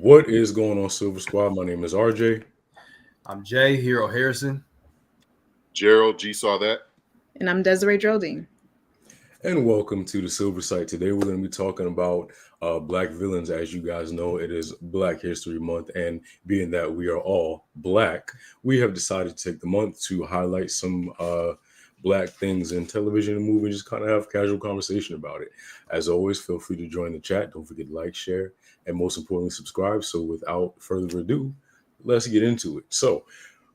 What is going on, Silver Squad? My name is RJ. I'm Jay, Hero Harrison. Gerald G saw that. And I'm Desiree Geraldine. And welcome to the Silver Site. Today we're going to be talking about Black villains. As you guys know, it is Black History Month, and being that we are all Black, we have decided to take the month to highlight some Black things in television and movie, and just kind of have casual conversation about it. As always, feel free to join the chat. Don't forget to like, share, and most importantly, subscribe. So without further ado, let's get into it. So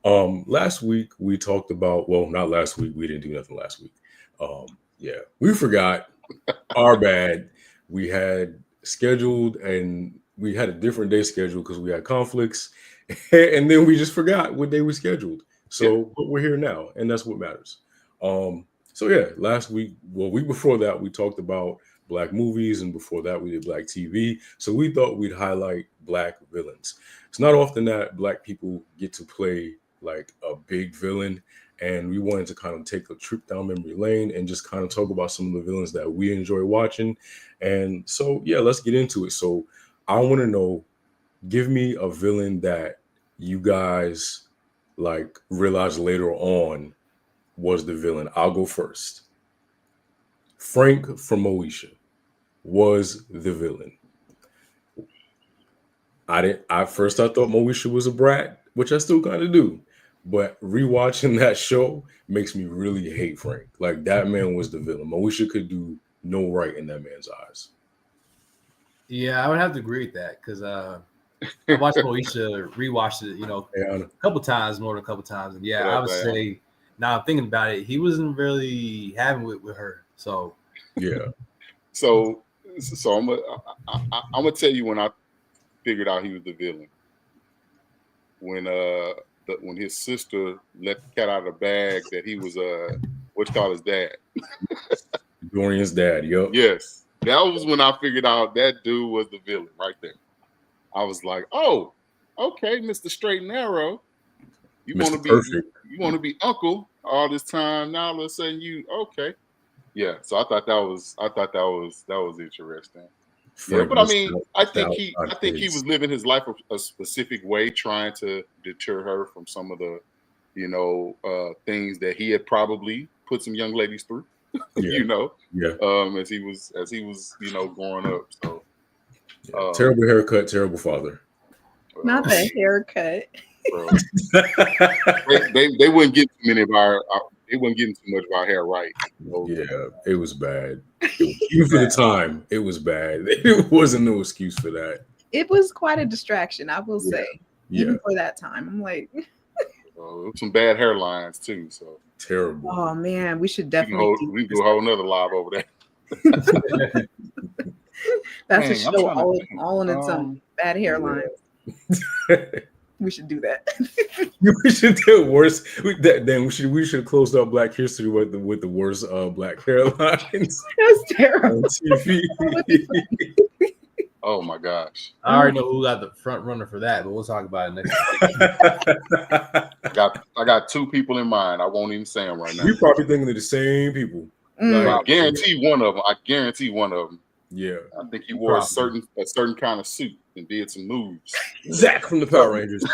last week we talked about, well, not last week. We didn't do nothing last week. Yeah, we forgot. Our bad. We had scheduled and we had a different day scheduled because we had conflicts. And then we just forgot what day we scheduled. So but we're here now, and that's what matters. So yeah, last week, well, week before that, we talked about Black movies, and before that, we did Black TV. So we thought we'd highlight Black villains. It's not often that Black people get to play like a big villain. And we wanted to kind of take a trip down memory lane and just kind of talk about some of the villains that we enjoy watching. And so, yeah, let's get into it. So I want to know, give me a villain that you guys like realized later on was the villain. I'll go first. Frank from Moesha was the villain. At first I thought Moesha was a brat, which I still kind of do. But rewatching that show makes me really hate Frank. Like, that man was the villain. Moesha could do no right in that man's eyes. Yeah, I would have to agree with that because I watched Moesha, rewatched it, a couple times, more than a couple times. And yeah, I would say, now I'm thinking about it, he wasn't really having it with her. So yeah. So I'm gonna tell you when I figured out he was the villain. When his sister let the cat out of the bag that he was what you call his dad. Dorian's dad, yep. Yes. That was when I figured out that dude was the villain right there. I was like, oh, okay, Mr. Straight and Narrow. You want to be uncle all this time. Now all of a sudden okay. Yeah. So I thought that was interesting. Yeah, but I mean, I think he was living his life a specific way, trying to deter her from some of the, things that he had probably put some young ladies through. As he was, growing up. So terrible haircut, terrible father. Not the haircut. they wouldn't get too many of our. They weren't getting too much of our hair right. Yeah, it was bad. Even for the time, it was bad. It wasn't no excuse for that. It was quite a distraction, I will say. Even for that time. I'm like... some bad hairlines, too. So terrible. Oh, man. We should definitely... We do a whole nother live over there. That's a show all on its own. Bad hairlines. We should do that. We should do worse. Then we should have closed up Black History with the worst Black hairlines. That's terrible. On TV. Oh my gosh! I already know who got the front runner for that, but we'll talk about it next time. I got two people in mind. I won't even say them right now. We probably thinking of the same people. I guarantee one of them. Yeah, I think he wore a certain kind of suit and did some moves. Zach from the Power Rangers.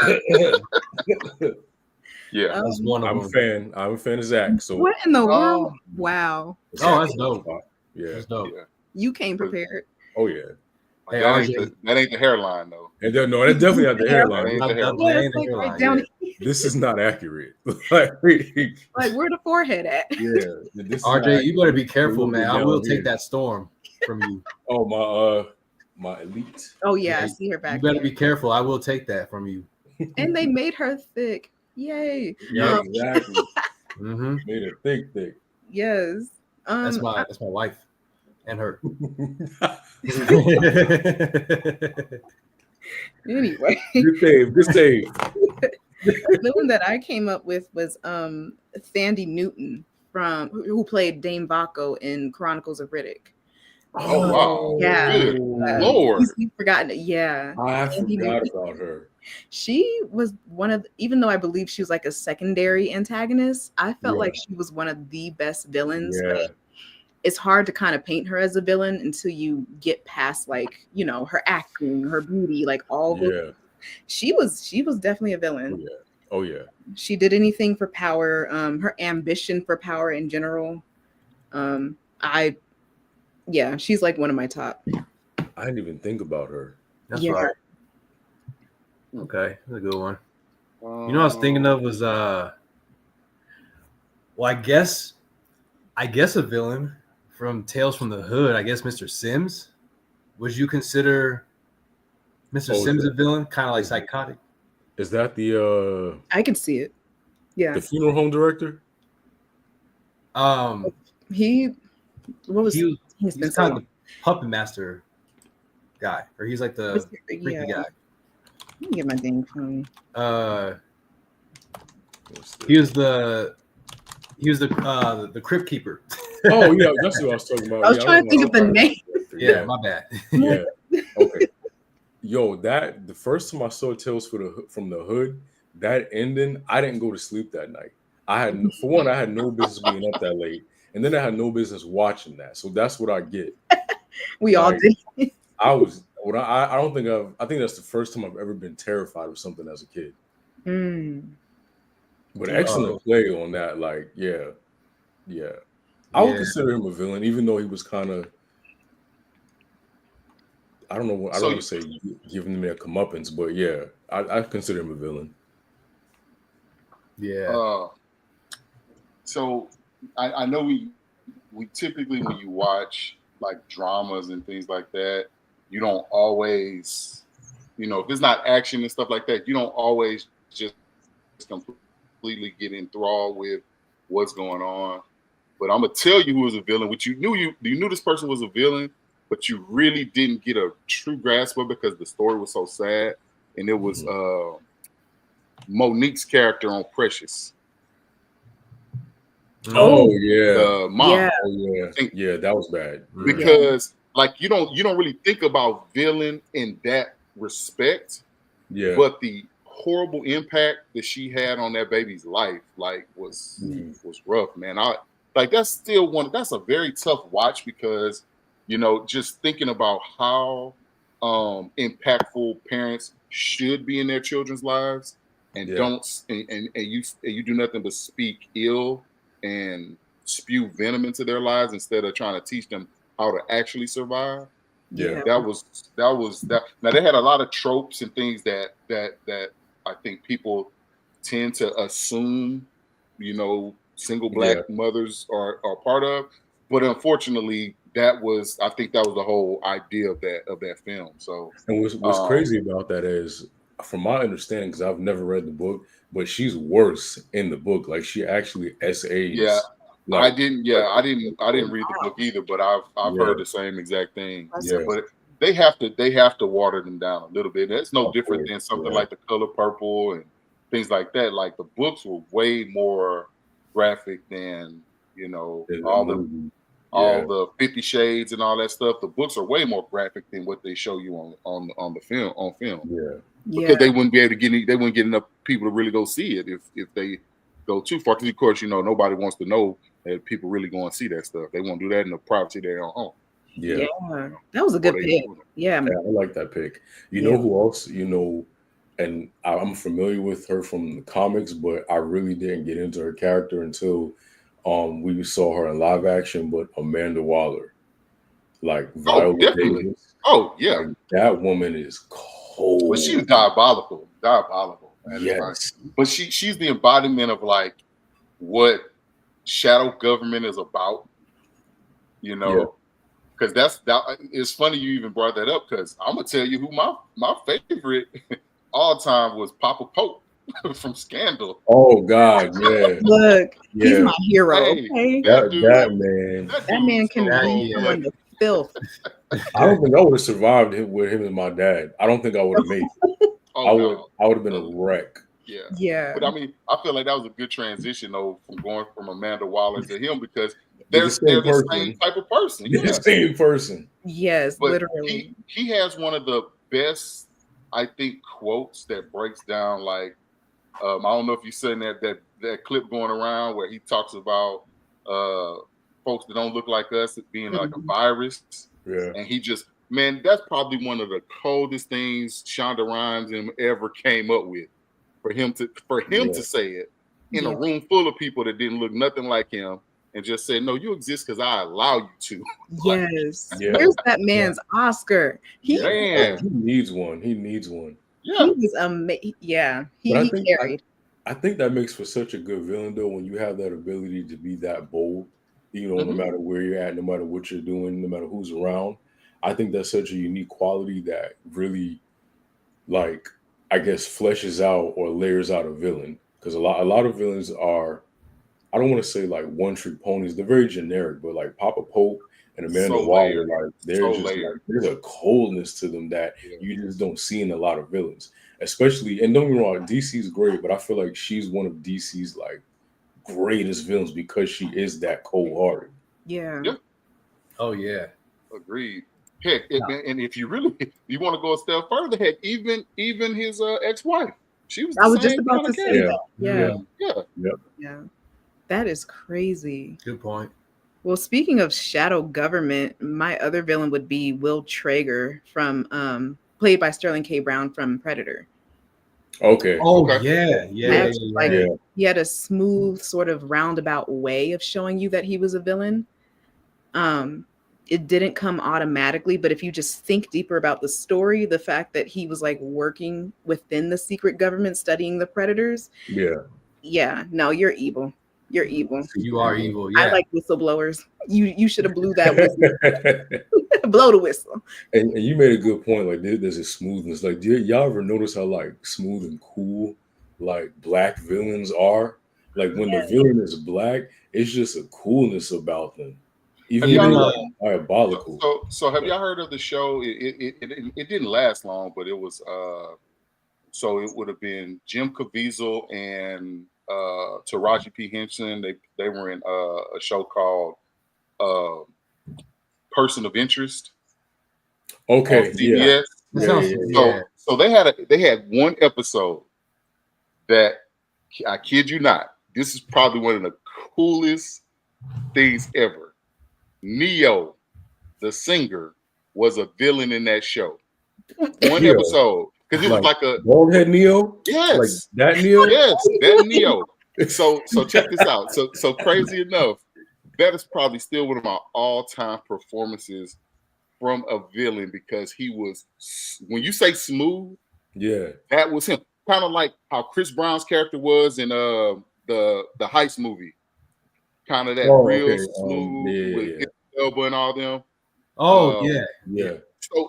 Yeah, that's one of them. I'm a fan of Zach. So what in the world? Wow. Oh, that's dope. Yeah, that's dope. Yeah. You came prepared. Oh yeah. Hey, that ain't the hairline though. No, that's definitely not the hairline. Down. This is not accurate. Like where the forehead at? Yeah. RJ, you better be careful, man. I will take that storm from you. Oh, my elite. Oh yeah, I see her back. You better be careful. I will take that from you. And they made her thick. Yay. Yeah, exactly. Made her thick. Yes. That's my wife and her. Anyway. Good save. The one that I came up with was Thandie Newton who played Dame Baco in Chronicles of Riddick. Oh wow! Yeah, good Lord, you've forgotten. Yeah, I forgot about her. She was even though I believe she was like a secondary antagonist, I felt like she was one of the best villains. Yeah. it's hard to kind of paint her as a villain until you get past like, you know, her acting, her beauty, like all those. She was definitely a villain. Oh yeah. She did anything for power, her ambition for power in general. She's like one of my top. I didn't even think about her. That's right. Okay, that's a good one. You know what I was thinking of was well, I guess a villain from Tales from the Hood, I guess Mr. Sims. Would you consider Mr. Sims a villain? Kind of like psychotic? Is that the I can see it. Yeah. The funeral home director? He's kind of the puppet master guy, or he's like the freaky guy. Let me get my thing from. He was the crypt keeper. Oh yeah, that's what I was talking about. I was trying to think of the name. Yeah, my bad. Yeah. Okay. Yo, the first time I saw Tales from the Hood, that ending, I didn't go to sleep that night. I had no business being up that late, and then I had no business watching that. So that's what I get. We all did. I think that's the first time I've ever been terrified of something as a kid. But excellent play on that. Like, yeah. I would consider him a villain, even though he was kind of, I don't want to say giving me a comeuppance, but yeah, I consider him a villain. Yeah. So I know we typically, when you watch like dramas and things like that, you don't always, if it's not action and stuff like that, you don't always just completely get enthralled with what's going on. But I'm gonna tell you who was a villain, which you knew this person was a villain, but you really didn't get a true grasp of it because the story was so sad. And it was Monique's character on Precious. Oh yeah, the mom. Yeah. Oh yeah, that was bad. Because like you don't really think about villain in that respect. Yeah. But the horrible impact that she had on that baby's life, like, was rough, man. That's a very tough watch because, just thinking about how impactful parents should be in their children's lives and you do nothing but speak ill and spew venom into their lives instead of trying to teach them how to actually survive. Yeah. That was that. Now they had a lot of tropes and things that I think people tend to assume, single black mothers are part of. But unfortunately, I think that was the whole idea of that film. So, and what's crazy about that is, from my understanding, because I've never read the book, but she's worse in the book. Like, she actually SAs. Yeah. Like, I didn't read the book either, but I've heard the same exact thing. Yeah. But they have to water them down a little bit. It's no different than something like The Color Purple and things like that. Like, the books were way more graphic than all the 50 Shades and all that stuff. The books are way more graphic than what they show you on the film Yeah. Because they wouldn't be able to they wouldn't get enough people to really go see it if they go too far. Because of course, nobody wants to know that people really go and see that stuff. They won't do that in the privacy of their own home. Yeah. That was a good pick. Yeah, I like that pick. You know who else, and I'm familiar with her from the comics, but I really didn't get into her character until we saw her in live action, but Amanda Waller. Like, Viola Davis. Oh, yeah. Like, that woman is cold. Well, she's diabolical. Man. Yes. But she's the embodiment of, like, what shadow government is about, because it's funny you even brought that up, because I'm gonna tell you who my favorite all time was Papa Pope from Scandal. Oh God, yeah. Look, he's my hero. Okay? That man can be someone to filth. I don't think I would have survived with him and my dad. I don't think I would have made it. I would have been a wreck. Yeah. But I mean, I feel like that was a good transition though, from going from Amanda Waller to him, because they're the same type of person. They're the same person. Yes, but literally. He has one of the best, I think, quotes that breaks down, like, I don't know if you've seen that clip going around where he talks about folks that don't look like us being like a virus. Yeah. And he just, man, that's probably one of the coldest things Shonda Rhimes ever came up with. For him to say it in a room full of people that didn't look nothing like him and just said, no, you exist because I allow you to. Yes. Where's that man's Oscar? He needs one. He needs one. Yeah. He was amazing. Yeah. He carried. I think that makes for such a good villain, though, when you have that ability to be that bold, you know, no matter where you're at, no matter what you're doing, no matter who's around. I think that's such a unique quality that really, like, I guess, fleshes out or layers out a villain. Because a lot of villains are, I don't want to say like one-trick ponies. They're very generic, but like Papa Pope and Amanda Waller, like they're just like, there's a coldness to them that you just don't see in a lot of villains. Especially, and don't get me wrong, DC's great, but I feel like she's one of DC's like greatest villains because she is that cold-hearted. Yeah. Oh yeah. Agreed. Heck, and if you want to go a step further, heck, even his ex-wife, she was. I was just about to say that. Yeah. That is crazy. Good point. Well, speaking of shadow government, my other villain would be Will Traeger from played by Sterling K. Brown from Predator. Okay. Oh yeah. He had a smooth sort of roundabout way of showing you that he was a villain. It didn't come automatically, but if you just think deeper about the story, the fact that he was like working within the secret government studying the predators. Yeah, no, you're evil. You're evil. You are evil. Yeah. I like whistleblowers. You should have blew that whistle. Blow the whistle. And you made a good point. Like there's a smoothness. Like, do y'all ever notice how like smooth and cool like black villains are? Like when the villain is black, it's just a coolness about them. Even diabolical. So have y'all heard of the show? It didn't last long, but it was so it would have been Jim Caviezel and Taraji P. Henson. They were in a show called Person of Interest. Okay. CBS. So they had one episode that, I kid you not, this is probably one of the coolest things ever. Neo, the singer, was a villain in that show. One episode. Because it was like a bald head Neo? Yes. Like that Neo? Yes, that Neo. So check this out. So crazy enough, that is probably still one of my all-time performances from a villain, because he was, when you say smooth, that was him. Kind of like how Chris Brown's character was in the Heist movie. Kind of that real smooth with Elba and all them.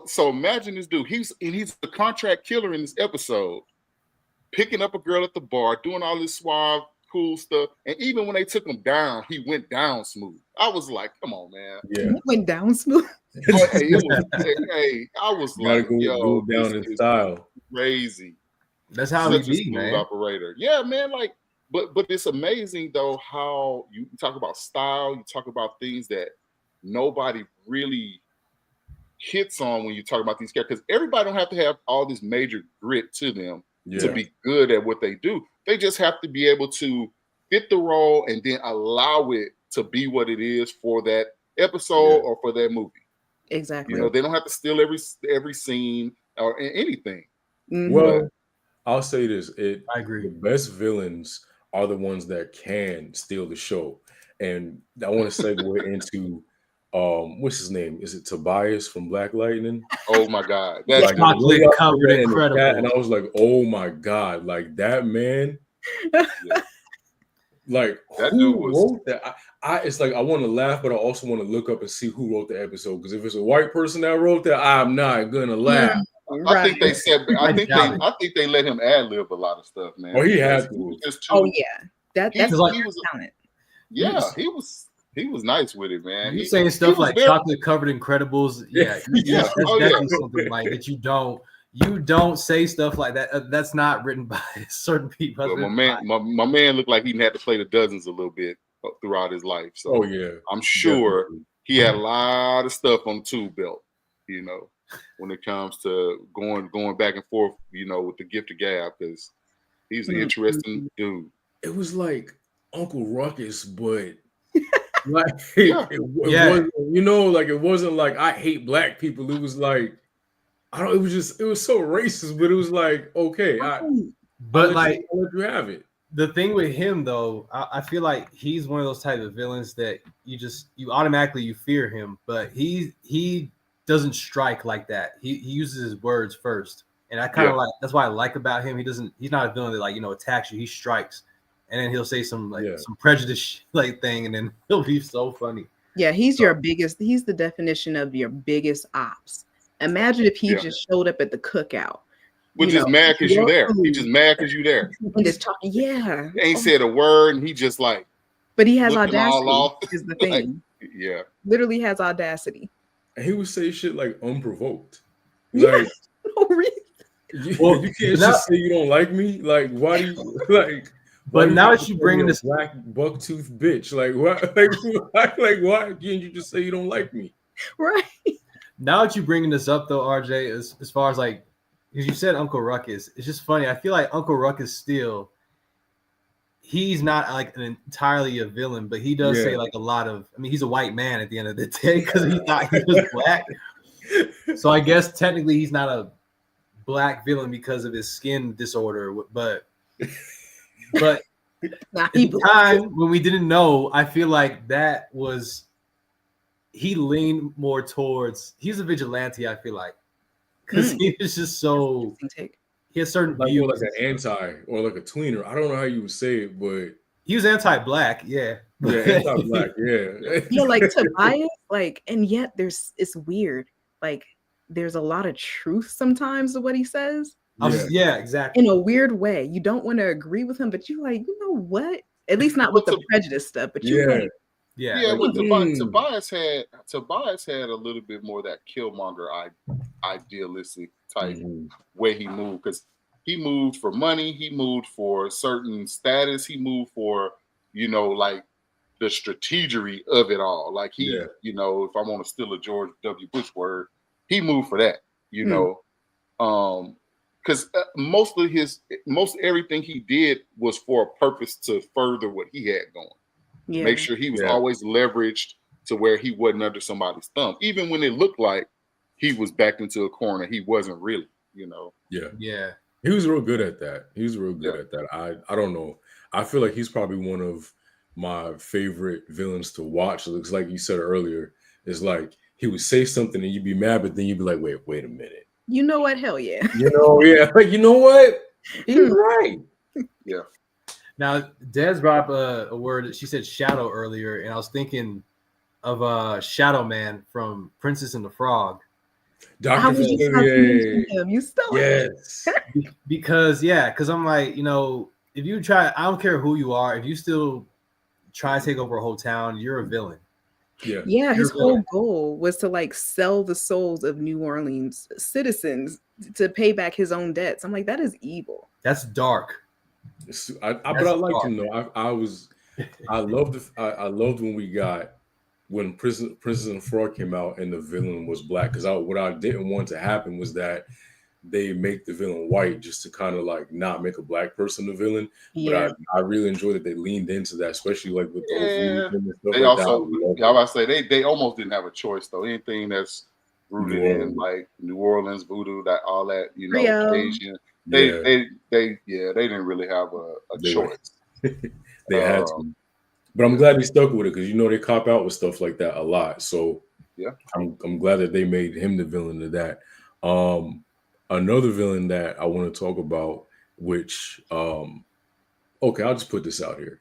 So imagine this dude. He's a contract killer in this episode, picking up a girl at the bar, doing all this suave, cool stuff. And even when they took him down, he went down smooth. I was like, come on, man. Yeah. He went down smooth. I was like, go down in style. Crazy. That's how he be, man. Operator. Yeah, man. Like, but it's amazing though how you talk about style, you talk about things that nobody really hits on when you talk about these characters. Because everybody don't have to have all this major grit to them to be good at what they do. They just have to be able to fit the role and then allow it to be what it is for that episode or for that movie. Exactly. You know, they don't have to steal every scene or anything. Mm-hmm. Well, I'll say this. I agree. The best villains are the ones that can steal the show. And I want to segue into what's his name? Is it Tobias from Black Lightning? Oh my God. That's like chocolate covered incredible. And I was like, oh my God, like that man. Like that who dude wrote that? It's like I want to laugh, but I also want to look up and see who wrote the episode. Because if it's a white person that wrote that, I'm not gonna laugh. I think they said. I think they let him ad lib a lot of stuff, man. Oh, he had to. That's like he was talent. Yeah, he was nice with it, man. He's saying stuff like chocolate covered Incredibles. Yeah, that's definitely something like that. You don't say stuff like that. That's not written by certain people. Well, my man looked like he had to play the dozens a little bit throughout his life. So I'm sure he had a lot of stuff on the tool belt, you know, when it comes to going back and forth, you know, with the gift of gab, because he's an interesting dude. It was like Uncle Ruckus, but Like it wasn't, you know, like it wasn't like I hate black people. It was like I don't. It was so racist, but it was like okay, but like I'll let you have it. The thing with him though, I feel like he's one of those type of villains that you automatically you fear him, but he doesn't strike like that. He uses his words first, and I kind of like that's why I like about him. He's not a villain that like attacks you. He strikes, and then he'll say some some prejudice like thing, and then he'll be so funny. Yeah, he's he's the definition of your biggest ops. Imagine if he just showed up at the cookout. Which is mad because you're there. He just mad because you're there. And just talking, yeah. He ain't said a word, and he just like. But he has audacity. Is the thing. Like, yeah. Literally has audacity. And he would say shit like unprovoked. Like, you can't just say you don't like me. Like, why do you like? But now that you bringing this black bucktooth bitch, like what? Like why can't you just say you don't like me? Right. Now that you bringing this up though, RJ, as far as like, because you said Uncle Ruckus, it's just funny. I feel like Uncle Ruckus still, he's not like entirely a villain, but he does say like a lot of. I mean, he's a white man at the end of the day because he thought he was black. So I guess technically he's not a black villain because of his skin disorder, but at the time when we didn't know, I feel like that was he leaned more towards he's a vigilante. I feel like because he was just so he has certain like, views, like an anti or like a tweener. I don't know how you would say it, but he was anti-black. Yeah, anti-black. Yeah, like Tobias, like, and yet it's weird. Like, there's a lot of truth sometimes to what he says. Yeah, exactly. In a weird way. You don't want to agree with him, but you're like, you know what? At least not with the prejudice stuff, but you're like, Well, Tobias had a little bit more of that Killmonger idealistic type way he moved, because he moved for money, he moved for certain status, he moved for, like the strategery of it all. Like he, if I want to steal a George W. Bush word, he moved for that, because most everything he did was for a purpose to further what he had going. Yeah. Make sure he was always leveraged to where he wasn't under somebody's thumb. Even when it looked like he was backed into a corner, he wasn't really, Yeah. He was real good at that. He was real good at that. I don't know. I feel like he's probably one of my favorite villains to watch. It looks like you said earlier. It's like he would say something and you'd be mad, but then you'd be like, wait a minute. You know what? Hell yeah. Like, you know what? He's right. Yeah. Now, Des brought up a word. She said shadow earlier, and I was thinking of Shadow Man from Princess and the Frog. Dr. Facilier. You stole it. Because I'm like, if you try, I don't care who you are, if you still try to take over a whole town, you're a villain. Yeah, his whole goal was to like sell the souls of New Orleans citizens to pay back his own debts. I'm like, that is evil. That's dark. But I liked him though. I loved when Princess and the Frog came out and the villain was black. Because what I didn't want to happen was that they make the villain white just to kind of like not make a black person the villain. But I really enjoyed that they leaned into that, especially like with the they like also that. I was say they almost didn't have a choice though. Anything that's rooted in like New Orleans voodoo, that all that Asian. They didn't really have a choice. They had to. But I'm glad they stuck with it because they cop out with stuff like that a lot. So I'm glad that they made him the villain of that. Another villain that I want to talk about, which I'll just put this out here.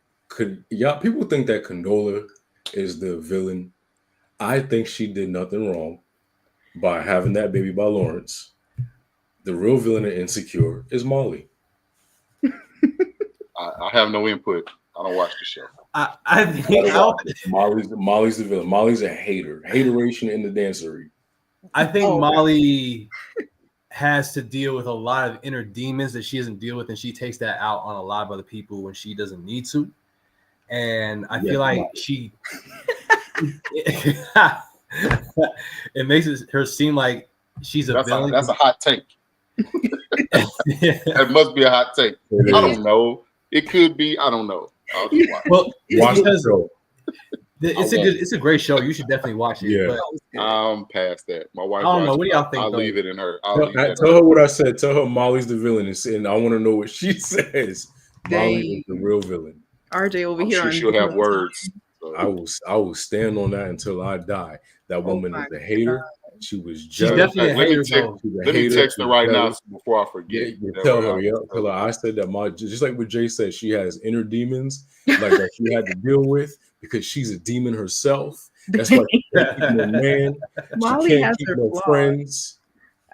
People think that Condola is the villain. I think she did nothing wrong by having that baby by Lawrence. The real villain of Insecure is Molly. I have no input. I don't watch the show. I think Molly's the villain. Molly's a hater. Hateration in the dancery. I think Molly has to deal with a lot of inner demons that she doesn't deal with, and she takes that out on a lot of other people when she doesn't need to. And I feel like she it makes her seem like she's a villain. That's a hot take. That must be a hot take. I don't know. It could be. I don't know. Well, It's a great show. You should definitely watch it. Yeah. But I'm past that. My wife. I don't know. What do y'all think? I'll leave it in her. Tell her what I said. Tell her Molly's the villain, and I want to know what she says. Molly is the real villain. RJ over here. Sure she'll have words. So. I will stand on that until I die. That woman is a hater. God. She was just definitely a hater. Let me text her right now before I forget. Tell her, tell her I said that just like what Jay said, she has inner demons like that she had to deal with because she's a demon herself. That's why she can't keep no man. Molly she can't keep no friends.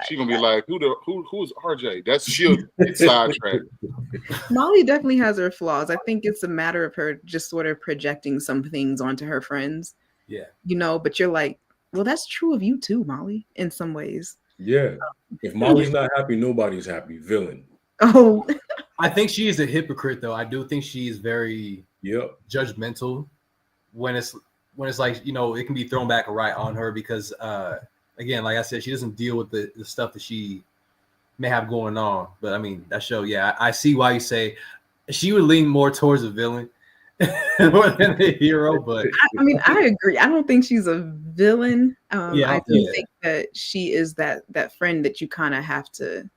She's gonna be like, who's RJ? That's she'll get sidetracked. Molly definitely has her flaws. I think it's a matter of her just sort of projecting some things onto her friends. Yeah. But you're like, well, that's true of you too, Molly, in some ways. Yeah. If Molly's not happy, nobody's happy. Villain. Oh. I think she is a hypocrite, though. I do think she is very judgmental when it's like, it can be thrown back right on her because, again, like I said, she doesn't deal with the stuff that she may have going on. But, I mean, that show, I see why you say she would lean more towards a villain more than a hero. But I mean, I agree. I don't think she's a villain. I do think that she is that friend that you kind of have to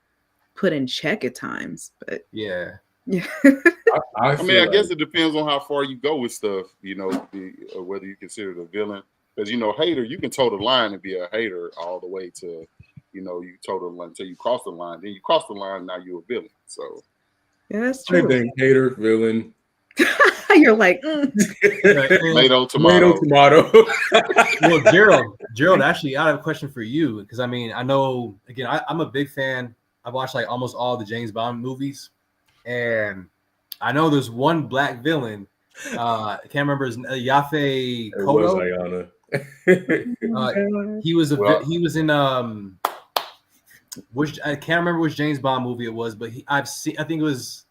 put in check at times. But yeah. I mean, I guess it depends on how far you go with stuff, whether you consider it a villain. Because, hater, you can toe the line and be a hater all the way to, you toe the line until you cross the line. Then you cross the line, now you're a villain. So, yeah, that's true. Same thing, hater, villain. You're like, tomato. Well, Gerald, actually, I have a question for you. Because, I mean, I know, again, I'm a big fan. I've watched like almost all the James Bond movies. And I know there's one black villain. I can't remember his name. Yafe Kodo. He was in which I can't remember which James Bond movie it was, but I think it was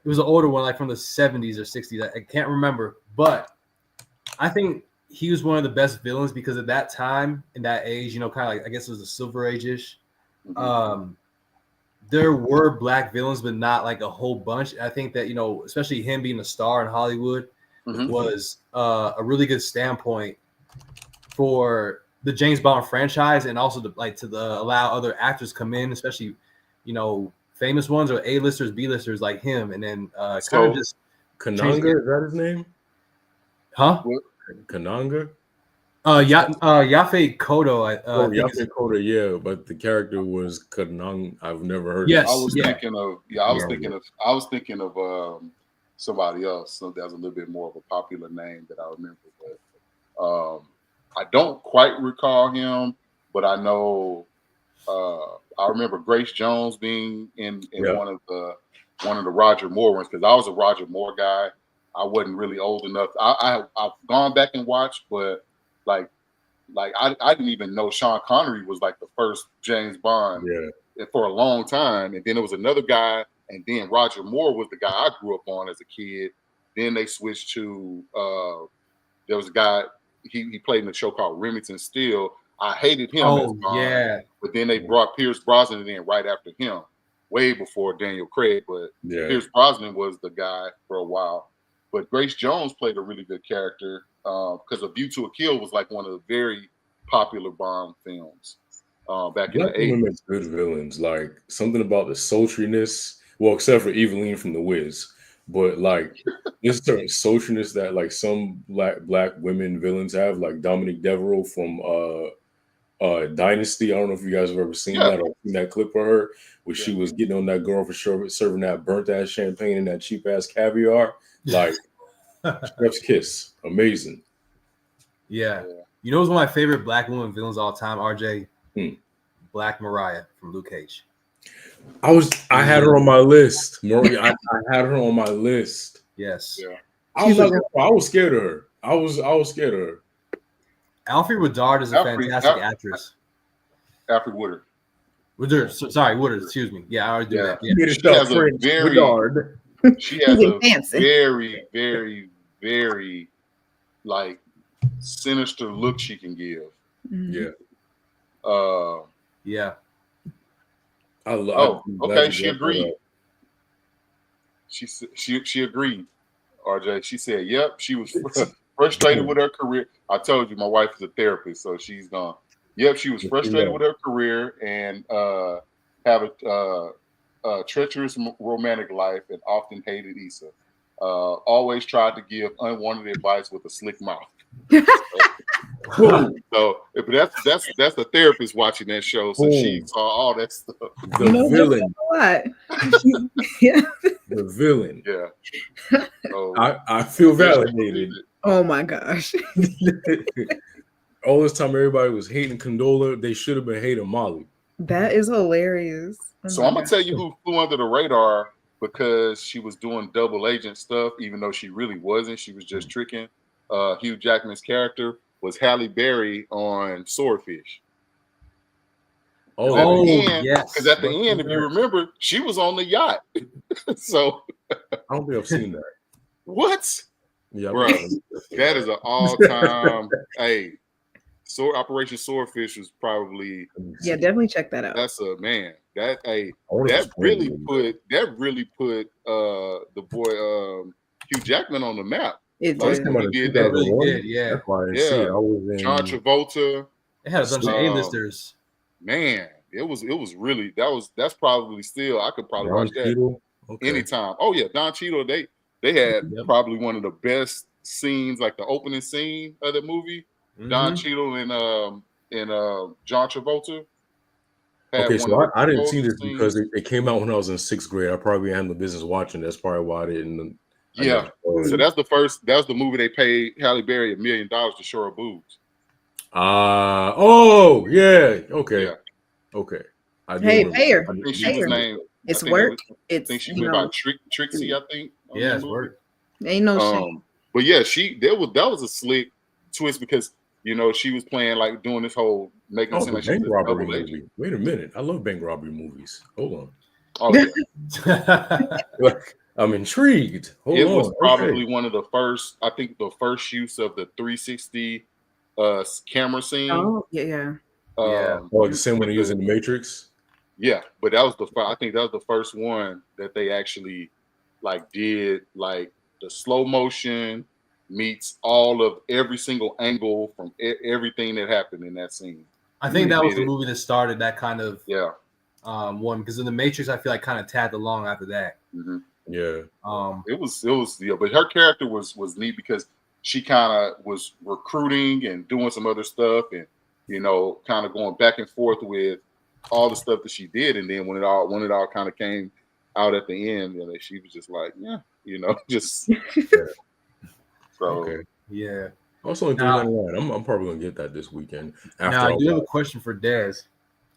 an older one, like from the 70s or 60s. I can't remember, but I think he was one of the best villains because at that time, in that age, kind of like I guess it was the Silver Age-ish. There were black villains, but not like a whole bunch. I think that, especially him being a star in Hollywood was a really good standpoint for the James Bond franchise and also to allow other actors come in, especially, famous ones or A-listers, B-listers like him. And then kind of just Kananga, is that his name? Huh? Kananga? Yafe Kodo. Yafe Kodo, yeah, but the character was Kanang. I've never heard. Yes, I was thinking of somebody else. So that's a little bit more of a popular name that I remember. But I don't quite recall him, but I know I remember Grace Jones being in one of the Roger Moore ones because I was a Roger Moore guy. I wasn't really old enough. I've gone back and watched, but like I didn't even know Sean Connery was like the first James Bond for a long time. And then there was another guy, and then Roger Moore was the guy I grew up on as a kid. Then they switched to there was a guy he played in a show called Remington Steele. I hated him as Bond, but then they brought Pierce Brosnan in right after him, way before Daniel Craig. But Pierce Brosnan was the guy for a while. But Grace Jones played a really good character because A View to a Kill was like one of the very popular Bond films back in the 80s. Good villains, like something about the sultriness. Well, except for Eveline from The Wiz, but like there's certain sultriness that like some black women villains have, like Dominique Devereaux from Dynasty. I don't know if you guys have ever seen that or seen that clip of her where she was getting on that girl for sure, serving that burnt ass champagne and that cheap ass caviar. Like Chef's Kiss, amazing. Yeah. You know who's one of my favorite black woman villains of all time, RJ? Black Mariah from Luke Cage. I had her on my list. I had her on my list. Yes. Yeah. I was scared of her. I was scared of her. Alfre Woodard is a fantastic actress. Alfre Woodard. Woodard, excuse me. Yeah, I already do that. Yeah. She has a very, very, very like sinister look she can give. Yeah. Yeah. I love. Okay. She agreed. She agreed. RJ. She said, "Yep." She was. frustrated with her career. I told you my wife is a therapist, so she's gone. Yep, she was frustrated with her career and have a treacherous romantic life and often hated Issa. Always tried to give unwanted advice with a slick mouth. So, but that's the therapist watching that show, so she saw all that stuff. The villain. Yeah. The villain. Yeah. So, I feel validated. Oh my gosh. All this time everybody was hating Condola, they should have been hating Molly. That is hilarious. So I'm gonna tell you who flew under the radar because she was doing double agent stuff, even though she really wasn't. She was just tricking. Hugh Jackman's character was Halle Berry on Swordfish. Yes. Because at the end, if you remember, she was on the yacht. So I don't think I've seen that. What? Yeah, bro, that is an all-time. Hey, Operation Swordfish was probably. Yeah, definitely check that out. That's a man. That really put the boy Hugh Jackman on the map. It did. That really did. Yeah. That's why I didn't see it. I was in John Travolta. It had a bunch of A-listers. Man, it was really that's probably still I could probably watch that anytime. Oh yeah, Don Cheadle. They had probably one of the best scenes, like the opening scene of the movie. Mm-hmm. Don Cheadle and John Travolta. Okay, so I didn't see this because it came out when I was in 6th grade. I probably had the business watching. That's probably why I didn't. Yeah, so that's the first. That was the movie they paid Halle Berry $1 million to show her boobs. Oh yeah, okay, yeah. Okay. Hey, pay her. I think she was named. It's work. I think she went by Trixie. I think. Yeah, it's work. Ain't no shame. But yeah, that was a slick twist because she was playing like doing this whole making it seem like bank robbery movie. Wait a minute, I love bank robbery movies. Hold on. Oh yeah. I'm intrigued. Hold on. Was probably one of the first. I think the first use of the 360 camera scene. Oh yeah. The same one they use in the Matrix. Yeah, but that was I think that was the first one that they actually did the slow motion meets all of every single angle from everything that happened in that scene. I think that was the movie that started that kind of one because in the Matrix I feel like kind of tagged along after that. Mm-hmm. Yeah. It was but her character was neat because she kind of was recruiting and doing some other stuff and kind of going back and forth with all the stuff that she did, and then when it all kind of came out at the end, she was just like, just so okay. Yeah. Also, I'm probably gonna get that this weekend. Now I do have a question for Des,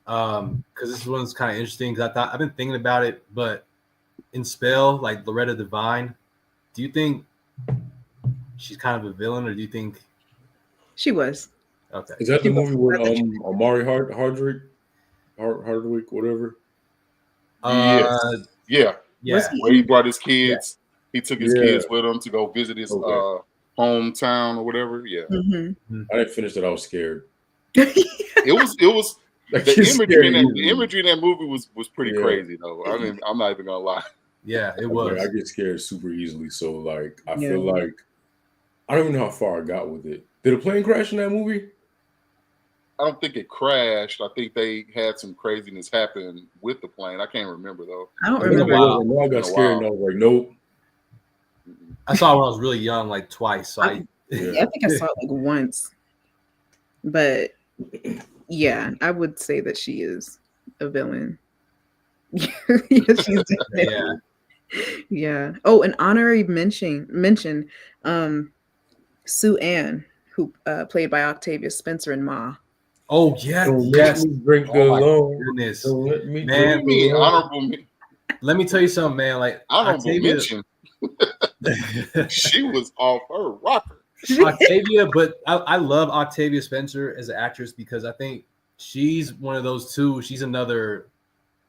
because this one's kind of interesting because I've been thinking about it, but in Spell, like Loretta Devine, do you think she's kind of a villain, or do you think she was? Okay. Is that the movie with Amari Hardwick, whatever? Yeah. Where he brought his kids. Yeah. He took his kids with him to go visit his hometown or whatever. Yeah. Mm-hmm. I didn't finish it. I was scared. It was the imagery in that movie was pretty crazy though. I mean, I'm not even gonna lie. Yeah, it was. I get scared super easily, so I feel like I don't even know how far I got with it. Did a plane crash in that movie? I don't think it crashed. I think they had some craziness happen with the plane. I can't remember though. I don't remember. I got scared and I was like, nope. I saw it when I was really young, like twice. So I think I saw it like once. But yeah, I would say that she is a villain. She's yeah. Oh, an honorary mention. Sue Ann, who played by Octavia Spencer in Ma. Oh yeah, yes. Drink alone. Goodness, man. Honorable. Let me tell you something, man. Like honorable mention. She was off her rocker. Octavia, but I love Octavia Spencer as an actress because I think she's one of those two. She's another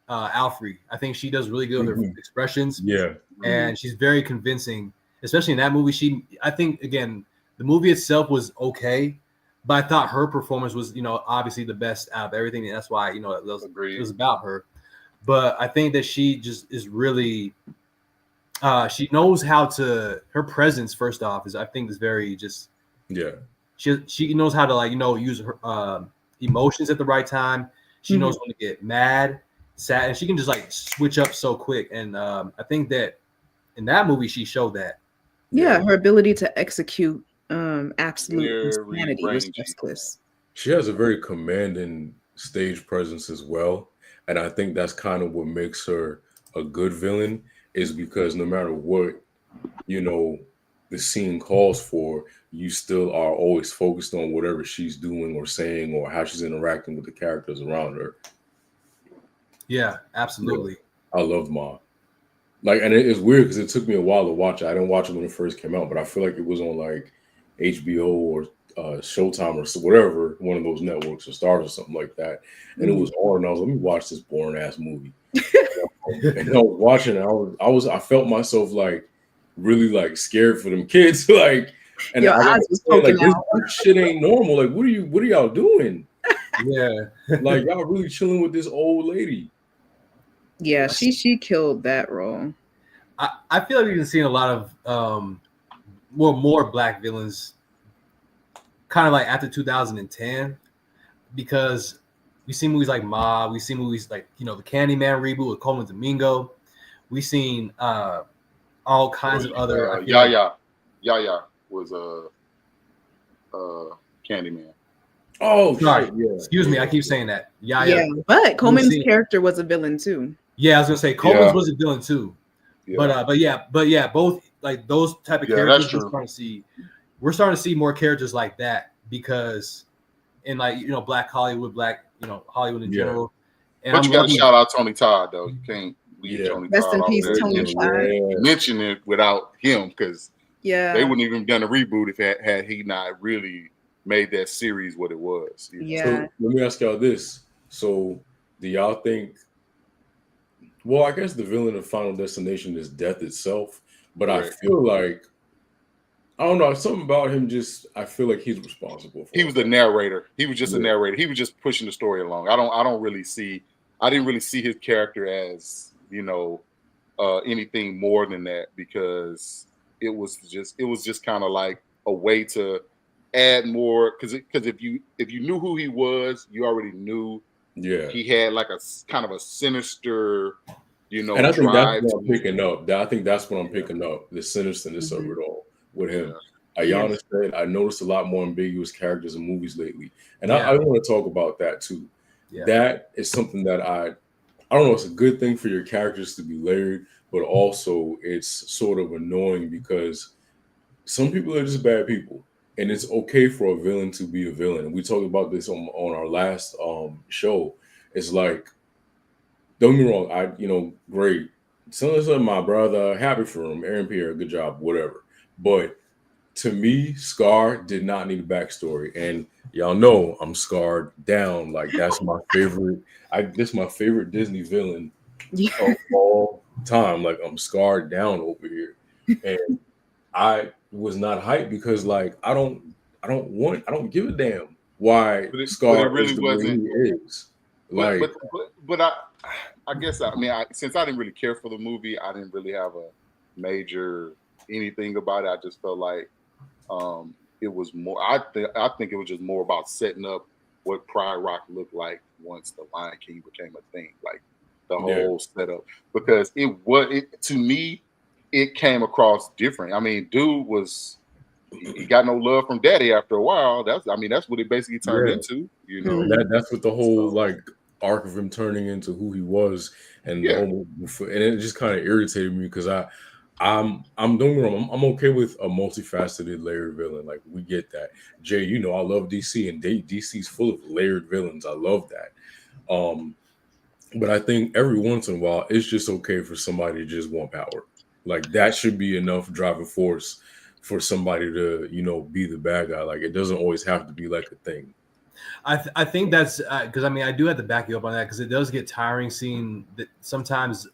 Alfred. I think she does really good with her expressions. Yeah, and she's very convincing, especially in that movie. I think again, the movie itself was okay. But I thought her performance was, obviously the best out of everything. And that's why, it was about her. But I think that she just is really, she knows how to, her presence, first off, is very just Yeah. She knows how to, like, use her emotions at the right time. She knows when to get mad, sad, and she can just like switch up so quick. And I think that in that movie she showed that. Yeah, her ability to execute absolute insanity was rangy. just close. She has a very commanding stage presence as well, and I think that's kind of what makes her a good villain, is because no matter what, the scene calls for, you still are always focused on whatever she's doing or saying or how she's interacting with the characters around her. Yeah, absolutely. Yeah, I love Ma. Like, and it's weird because it took me a while to watch it. I didn't watch it when it first came out, but I feel like it was on like HBO or Showtime or whatever, one of those networks or Stars or something like that. And it was on, and I was, let me watch this boring ass movie. And I was watching it, I felt myself like really like scared for them kids, like, and your eyes was poking like, out. this shit ain't normal. Like, what are y'all doing? Yeah, like, y'all really chilling with this old lady. Yeah, she killed that role. I feel like we've been seeing a lot of more black villains kind of like after 2010, because we see movies like Ma, we see movies like the Candyman reboot with Coleman Domingo, we seen all kinds of other. Yaya was Candyman. Oh, sorry. Yeah. Excuse me. I keep saying that. Yeah, but Coleman's character was a villain too. Yeah, I was gonna say Coleman's was a villain too. Yeah. But yeah, both like those type of characters. We're starting to see more characters like that, because in like Black Hollywood, Hollywood in general. And but you got to shout out Tony Todd though. You can't leave Tony Rest Todd in off peace, there. Tony Todd. Mention it without him, because they wouldn't even done a reboot if had he not really made that series what it was. Yeah. So let me ask y'all this. So do y'all think, well, I guess the villain of Final Destination is death itself, but I feel like, I don't know, something about him I feel like he's responsible for He was the narrator. He was just a narrator. He was just pushing the story along. I didn't really see his character as, anything more than that, because it was just kind of like a way to add more, because if you knew who he was, you already knew he had like a kind of a sinister, and I think that's what I'm picking up. I think that's what I'm picking up, the sinisterness of it all with him. Ayana said, I noticed a lot more ambiguous characters in movies lately, and I want to talk about that too. That is something that I don't know, it's a good thing for your characters to be layered, but also it's sort of annoying because some people are just bad people. And it's okay for a villain to be a villain. And we talked about this on our last show. It's like, don't get me wrong, great. Son of my brother, happy for him. Aaron Pierre, good job, whatever. But to me, Scar did not need a backstory. And y'all know I'm scarred down. Like, that's my favorite. This is my favorite Disney villain of all time. Like, I'm scarred down over here. And I was not hyped because, like, I don't give a damn why Scar really is the way he is. Like, but I guess since I didn't really care for the movie, I didn't really have a major anything about it. I just felt like it was more. I think it was just more about setting up what Pride Rock looked like once the Lion King became a thing, like the whole setup. Because to me, it came across different. I mean, dude he got no love from daddy after a while. That's what it basically turned into. That's what the whole like arc of him turning into who he was, and and it just kind of irritated me because I'm doing wrong. I'm okay with a multifaceted layered villain. Like, we get that. Jay, I love DC, and DC's full of layered villains. I love that. But I think every once in a while, it's just okay for somebody to just want power. Like, that should be enough driving force for somebody to, be the bad guy. Like, it doesn't always have to be like a thing. I think that's because I do have to back you up on that, because it does get tiring seeing that sometimes.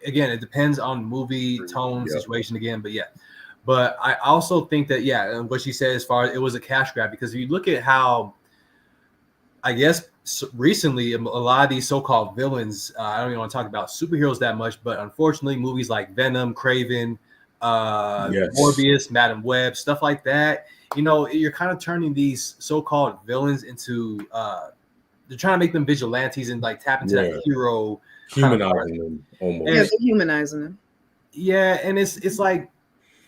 Again, it depends on movie tone, situation again, but I also think that and what she said as far as it was a cash grab, because if you look at how, I guess recently a lot of these so-called villains, I don't even want to talk about superheroes that much, but unfortunately movies like Venom, Craven, Morbius, Madam Web, stuff like that. You know, you're kind of turning these so-called villains into they're trying to make them vigilantes and like tap into that hero, humanizing them almost. Yeah, they're humanizing them. Yeah, and it's like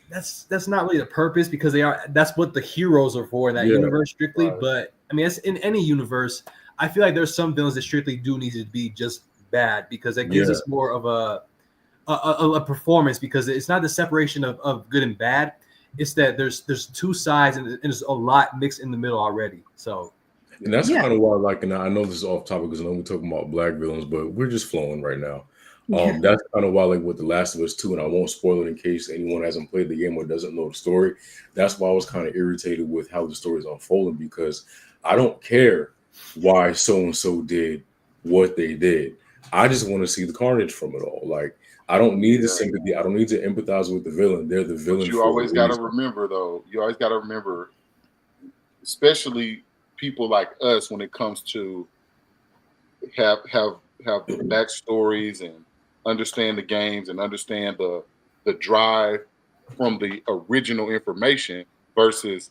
that's not really the purpose, because that's what the heroes are for in that universe strictly. Right. But I mean, it's in any universe. I feel like there's some villains that strictly do need to be just bad, because that gives us more of a performance, because it's not the separation of good and bad. It's that there's two sides and there's a lot mixed in the middle already. So, and that's kind of why, like, and I know this is off topic because I know we're talking about black villains, but we're just flowing right now. That's kind of why, like, with The Last of Us 2, and I won't spoil it in case anyone hasn't played the game or doesn't know the story. That's why I was kind of irritated with how the story is unfolding, because I don't care why so and so did what they did. I just want to see the carnage from it all. Like, I don't need the sympathy. I don't need to empathize with the villain. They're the villain. But you always got to remember, though. You always got to remember, especially people like us, when it comes to have the backstories and understand the games and understand the drive from the original information, versus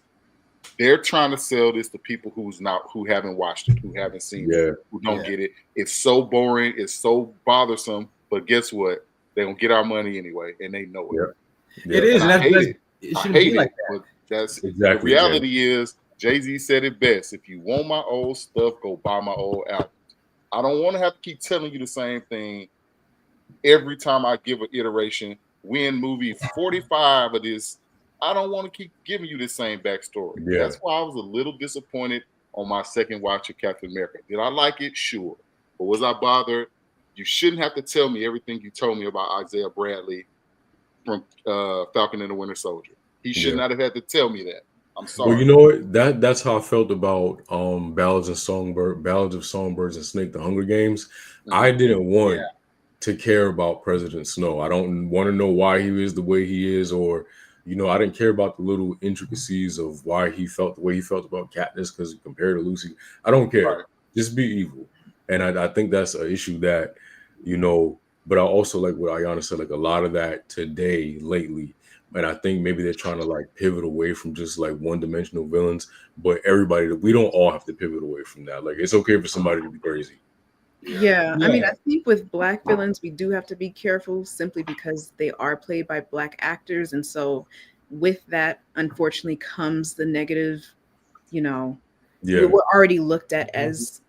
they're trying to sell this to people who haven't watched it, who haven't seen it, who don't get it. It's so boring. It's so bothersome. But guess what? They're gonna get our money anyway, and they know it. It is, and I hate it. It shouldn't be like that. But that's exactly the reality. Is Jay-Z said it best: if you want my old stuff, go buy my old albums. I don't want to have to keep telling you the same thing every time I give an iteration. We in movie 45 of this. I don't want to keep giving you the same backstory. That's why I was a little disappointed on my second watch of Captain America. Did I like it? Sure. But was I bothered? You shouldn't have to tell me everything you told me about Isaiah Bradley from Falcon and the Winter Soldier. He should not have had to tell me that. I'm sorry. Well, you know what? That's how I felt about Ballads of Songbirds and Snake, the Hunger Games. I didn't want to care about President Snow. I don't want to know why he is the way he is, or I didn't care about the little intricacies of why he felt the way he felt about Katniss, because compared to Lucy, I don't care. Right. Just be evil. And I think that's an issue that, but I also like what Ayana said, like a lot of that today, lately. And I think maybe they're trying to like pivot away from just like one-dimensional villains, but we don't all have to pivot away from that. Like, it's okay for somebody to be crazy. Yeah. I mean, I think with black villains, we do have to be careful simply because they are played by black actors. And so with that, unfortunately, comes the negative, we're already looked at as,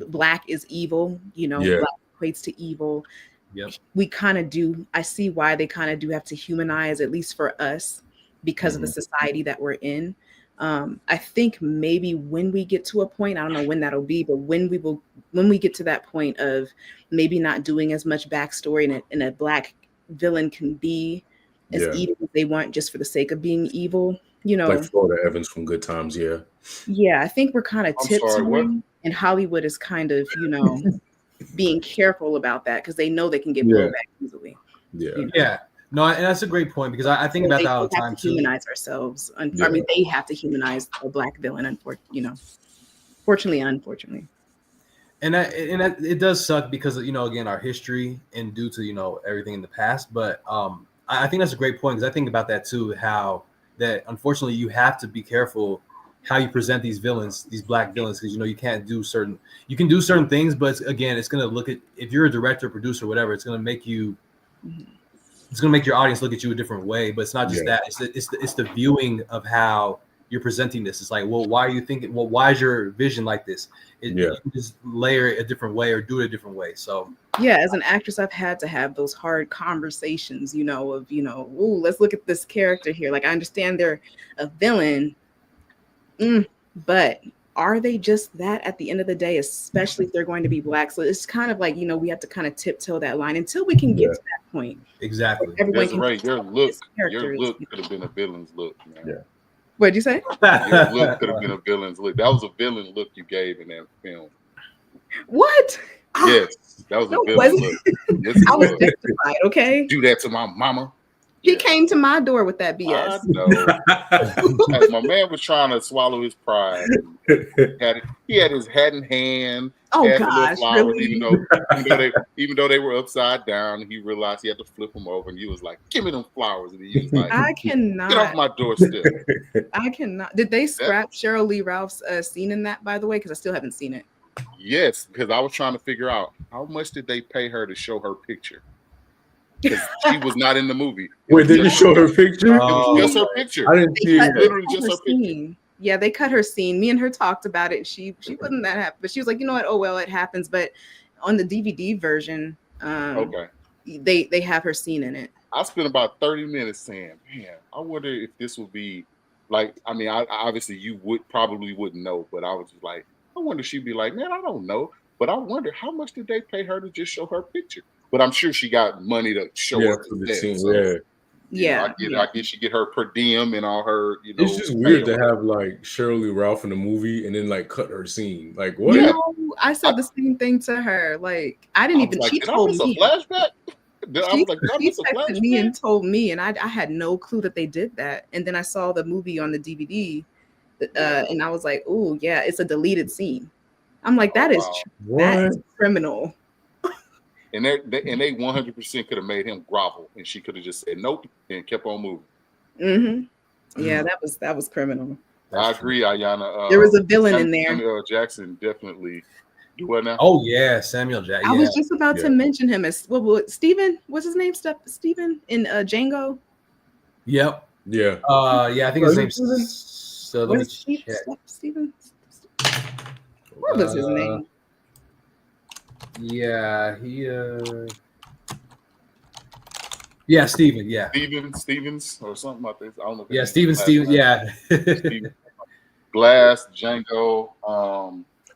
black is evil, black equates to evil. Yep. We kind of do. I see why they kind of do have to humanize, at least for us, because of the society that we're in. I think maybe when we get to a point, I don't know when that'll be, but when we get to that point of maybe not doing as much backstory and a black villain can be as evil as they want just for the sake of being evil, like Florida Evans from Good Times. Yeah, I think we're kind of tiptoeing, and Hollywood is kind of, being careful about that because they know they can get blowback easily. Yeah. No, and that's a great point, because I think about that all the time too. Humanize ourselves. I mean, they have to humanize a black villain, fortunately and unfortunately. And it does suck because again, our history and due to everything in the past. But I think that's a great point, because I think about that too. How that unfortunately you have to be careful how you present these villains, these black villains, because you can do certain things, but again, it's gonna look at, if you're a director, producer, whatever, it's gonna make you. It's going to make your audience look at you a different way, but it's not just that. It's the viewing of how you're presenting this. It's like, well, why are you thinking? Well, why is your vision like this? You can just layer it a different way or do it a different way. So as an actress, I've had to have those hard conversations, let's look at this character here. Like, I understand they're a villain, but are they just that at the end of the day, especially if they're going to be black? So it's kind of like, we have to kind of tiptoe that line until we can get to that point. Exactly. That's right. Your look could have been a villain's look, man. Yeah. What'd you say? Your look could have been a villain's look. That was a villain look you gave in that film. What? Yes, that was a villain look. Yes, I was justified, okay? Do that to my mama. He came to my door with that BS. I know. My man was trying to swallow his pride. He had his hat in hand. Oh had gosh, flowers, really? Even though they were upside down, he realized he had to flip them over, and he was like, "Give me them flowers." And he was like, "I cannot get off my doorstep." I cannot. Did they scrap Cheryl Lee Ralph's scene in that, by the way? Because I still haven't seen it. Yes, because I was trying to figure out how much did they pay her to show her picture. Because she was not in the movie. Wait, did you show her picture? It was just her picture. I didn't see it. Literally just her picture. Scene. Yeah, they cut her scene. Me and her talked about it. She wasn't that happy, but she was like, you know what? Oh well, it happens. But on the DVD version, they have her scene in it. I spent about 30 minutes saying, man, I wonder if this would be like. I mean, obviously you probably wouldn't know, but I was just like, I wonder if she'd be like, man, I don't know, but I wonder how much did they pay her to just show her picture. But I'm sure she got money to show up to the scene. So, I guess she get her per diem and all her. It's just weird to have like Cheryl Lee Ralph in the movie and then like cut her scene. Like what? Yeah. I said the same thing to her. Like I didn't even. Like, she told me. A flashback. She texted me and told me, and I had no clue that they did that. And then I saw the movie on the DVD, and I was like, "Oh yeah, it's a deleted scene." I'm like, that is criminal. And they 100% could have made him grovel, and she could have just said nope and kept on moving. Mm-hmm. Yeah, that was criminal. I agree, Ayana. There was a villain in there. Samuel Jackson definitely. Do what now? Oh yeah, Samuel Jackson. I was just about to mention him as Steven. What's his name? Steven in Django. Yep. Yeah. I think his name's Steven. What was his name? Yeah, Steven, yeah. Stevens or something like this. I don't know. Yeah, Stevens, yeah. Glass, Django.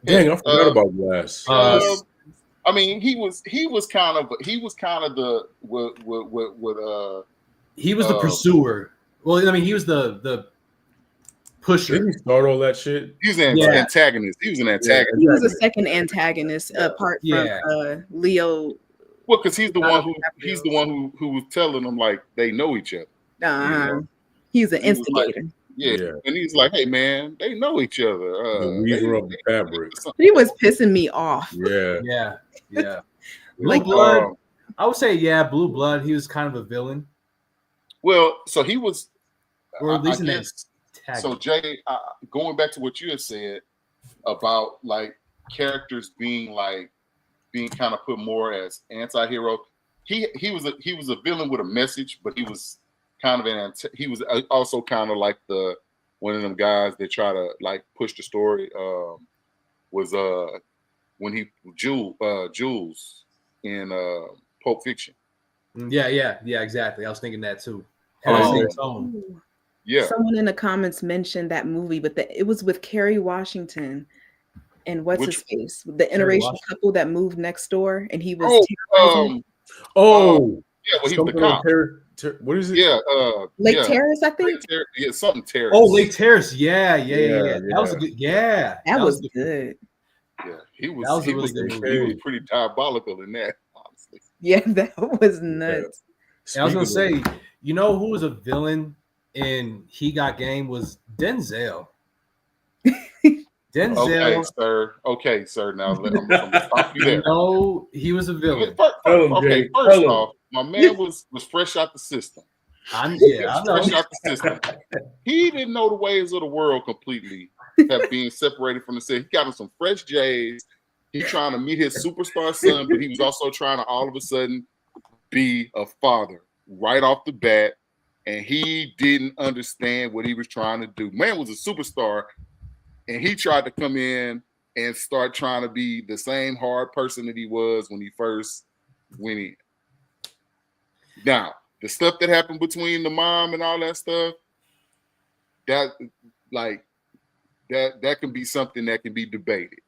Dang, I forgot about Glass. I mean, he was kind of the he was the pursuer. Well, I mean, he was the pusher. Didn't he start all that shit? He was an antagonist. He was an antagonist. He was a second antagonist apart from Leo. Well, because he's the one who was telling them like they know each other. He's an instigator. And he's like, "Hey, man, they know each other." Weaver of the fabric. He was pissing me off. Yeah. Blue Blood. I would say, Blue Blood. He was kind of a villain. Well, so he was. Or at least so Jay, going back to what you had said about like characters being kind of put more as anti-hero. He was a villain with a message, but he was kind of he was also kind of like one of them guys that try to like push the story. Was when he Jules in Pulp Fiction. Yeah, exactly. I was thinking that too. Yeah. Someone in the comments mentioned that movie, but it was with Kerry Washington and what's his face, the interracial couple that moved next door, and he was. Well, he's the cop. What is it? Lake Terrace, I think. Something Terrace. Oh, Lake Terrace. Yeah. That was a good. Yeah, that was good. Yeah, he was pretty diabolical in that. Honestly. Yeah, that was nuts. I was gonna say, you know who was a villain in He Got Game was Denzel. Okay, sir. Now I'm gonna stop you there. No, he was a villain. First off, my man was fresh out the system. I know. Fresh out the system. He didn't know the ways of the world completely. Have being separated from the city. He got him some fresh J's. He trying to meet his superstar son, but he was also trying to all of a sudden be a father right off the bat. And he didn't understand what he was trying to do. Man was a superstar, and he tried to come in and start trying to be the same hard person that he was when he first went in. Now, the stuff that happened between the mom and all that stuff, that can be something that can be debated.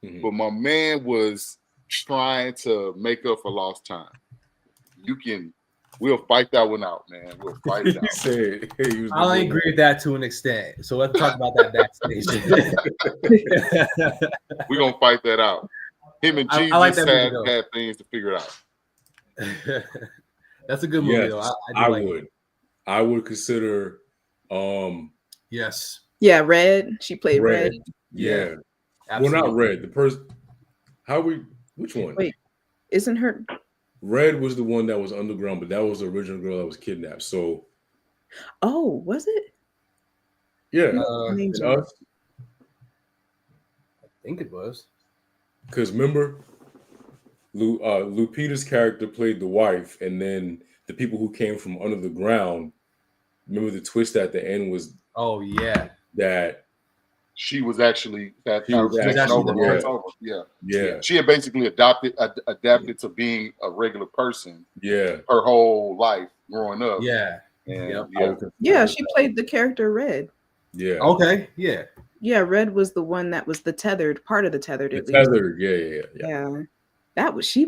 Mm-hmm. But my man was trying to make up for lost time. We'll fight that one out, man. We'll fight it out. I agree with that to an extent. So let's talk about that backstage. We're going to fight that out. Him and Jesus like had things to figure out. That's a good movie, though. I would. I would consider Yes. Yeah, Red. She played Red. Yeah. Absolutely. Well, not Red. The person. Which one? Wait, isn't her? Red was the one that was underground, but that was the original girl that was kidnapped. So. Oh, was it? Yeah. Names and us. I think it was. Because remember, Lupita's character played the wife, and then the people who came from under the ground. Remember the twist at the end was. Oh yeah. That she was actually that she was taken actually, over. Yeah. She had basically adapted to being a regular person. Yeah. Her whole life growing up. Yeah. And yeah, she played the character Red. Yeah. Okay. Yeah. Yeah, Red was the one that was the tethered part of the tethered. The at least. tethered. Yeah. That was she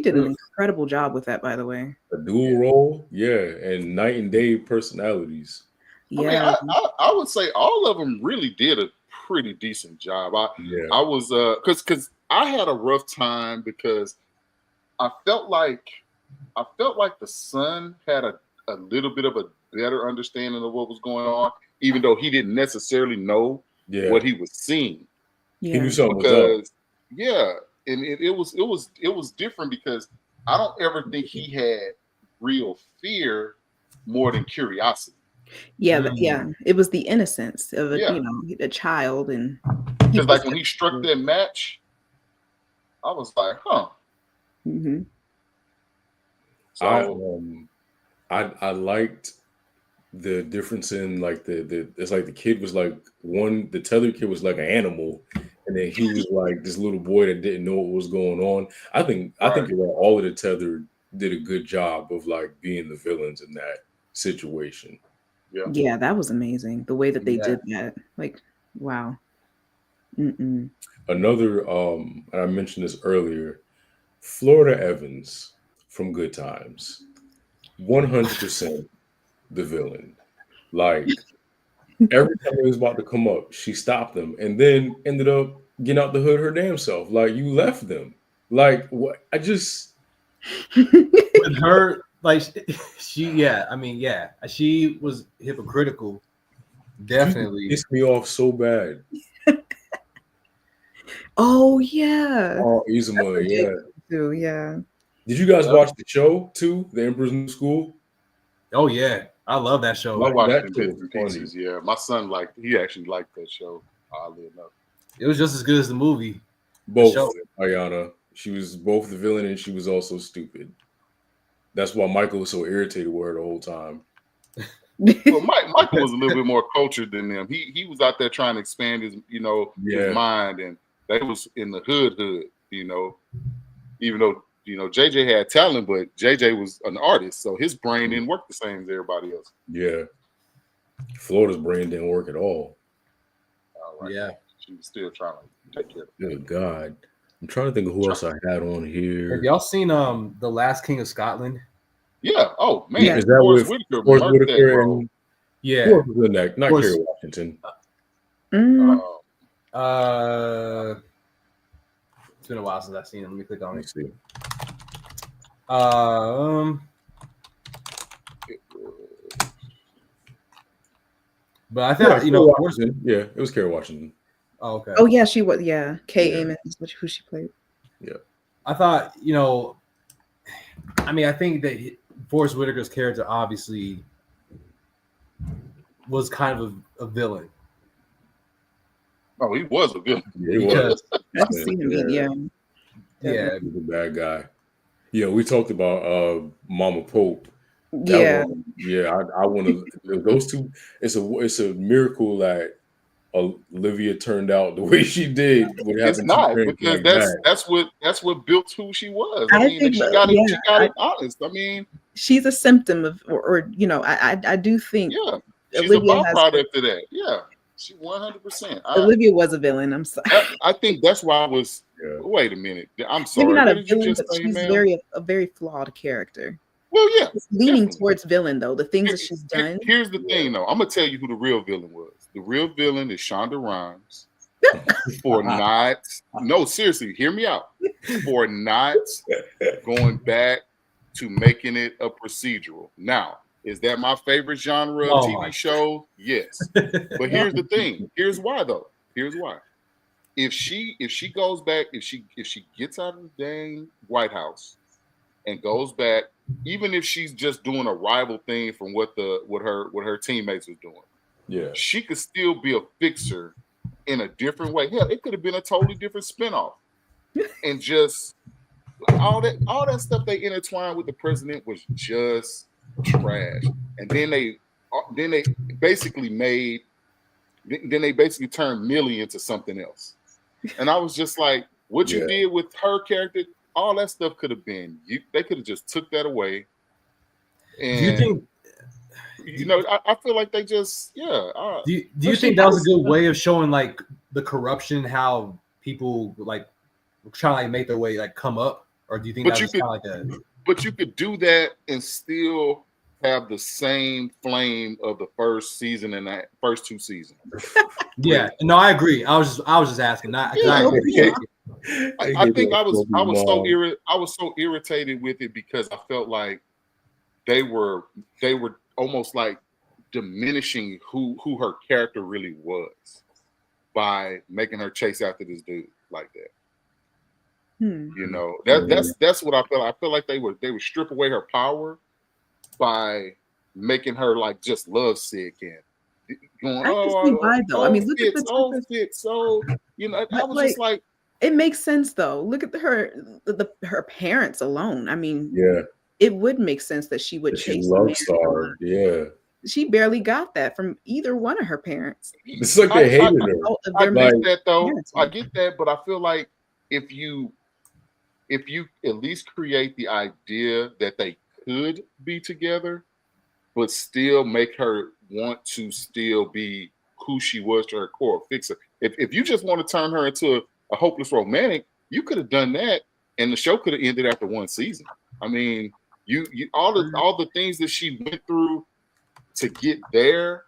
did an incredible job with that, by the way. A dual role, and night and day personalities. Yeah, I mean, I would say all of them really did a pretty decent job. I was because I had a rough time because I felt like the son had a little bit of a better understanding of what was going on, even though he didn't necessarily know what he was seeing. He knew something was up. And it was different because I don't ever think he had real fear more than curiosity. Yeah, it was the innocence of a child, and because like when he struck that match, I was like, huh. Mm-hmm. So, I liked the difference in like it's like the kid was like the tethered kid was like an animal, and then he was like this little boy that didn't know what was going on. I think you're right. All of the tethered did a good job of like being the villains in that situation. Yeah, that was amazing. The way that they did that, like, wow. Another, and I mentioned this earlier, Florida Evans from Good Times, 100% the villain. Like every time he was about to come up, she stopped him, and then ended up getting out the hood her damn self. Like you left them. Like what? I just with her. Like she was hypocritical. Definitely pissed me off so bad. Oh yeah. Oh, Izuma, yeah. Did you guys watch the show too? The Emperor's New School? Oh yeah, I love that show. I watched it in bits and pieces. Yeah, my son he actually liked that show. Oddly enough, it was just as good as the movie. Both, Ayana. She was both the villain and she was also stupid. That's why Michael was so irritated with her the whole time. Well, Michael was a little bit more cultured than them. He was out there trying to expand his his mind, and they was in the hood, even though JJ had talent, but JJ was an artist, so his brain didn't work the same as everybody else. Yeah, Florida's brain didn't work at all. Right. Yeah, she was still trying to take care of it. Good God. I'm trying to think of who else I had on here. Have y'all seen The Last King of Scotland? Yeah. Oh man, is that Forrest Whitaker and yeah, who was in that? Not Kerry Washington. It's been a while since I've seen him. Let me click on it. Let's see. But I thought it was Kerry Washington. Oh, okay. Oh yeah, she was. Yeah, Kay Amos is who she played. Yeah, I thought I think that Forrest Whitaker's character obviously was kind of a villain. Oh, he was a villain. Yeah, he was. I've seen him. Yeah, he was a bad guy. Yeah, we talked about Mama Pope. Yeah, I want to those two. It's a miracle that Olivia turned out the way she did. It's not because that's what built who she was. I mean, she got it honest. I mean, she's a symptom of, I do think. Yeah, she's Olivia a byproduct of that. Yeah, she 100%. Olivia was a villain. I'm sorry. I think that's why I was. Yeah. Wait a minute. I'm sorry. Maybe not a villain, but she's a very flawed character. Well, yeah, it's leaning towards villain though. The things that she's done. Here's the thing, though. I'm gonna tell you who the real villain was. The real villain is Shonda Rhimes for not. No, seriously, hear me out. For not going back to making it a procedural. Now, Is that my favorite genre of TV show? Yes. But here's the thing. Here's why though. Here's why. If she goes back, if she gets out of the dang White House and goes back, even if she's just doing a rival thing from what her teammates was doing, yeah, she could still be a fixer in a different way. Hell, it could have been a totally different spinoff. And just all that stuff they intertwined with the president was just trash. And then they basically turned Millie into something else. And I was just like, what you did with her character, all that stuff could have been. They could have just took that away. And do you think? I feel like they just do you think that was a good way of showing like the corruption, how people like trying to like make their way like come up, or do you think that was kind of like a? But you could do that and still have the same flame of the first season and that first two seasons. Yeah, no, I agree. I was just asking. I think I was so irritated with it because I felt like they were almost like diminishing who her character really was by making her chase after this dude like that. That's what I felt. I feel like they would strip away her power by making her like just love sick and going, why though. I mean, look at I was just like, it makes sense though. Look at her parents alone. I mean, it would make sense that she would chase love star. Yeah, she barely got that from either one of her parents. It's like they hated her. I get that though. I get that, but I feel like if you at least create the idea that they could be together, but still make her want to still be who she was to her core, fixer. If you just want to turn her into a hopeless romantic, you could have done that, and the show could have ended after one season. I mean, you all the things that she went through to get there.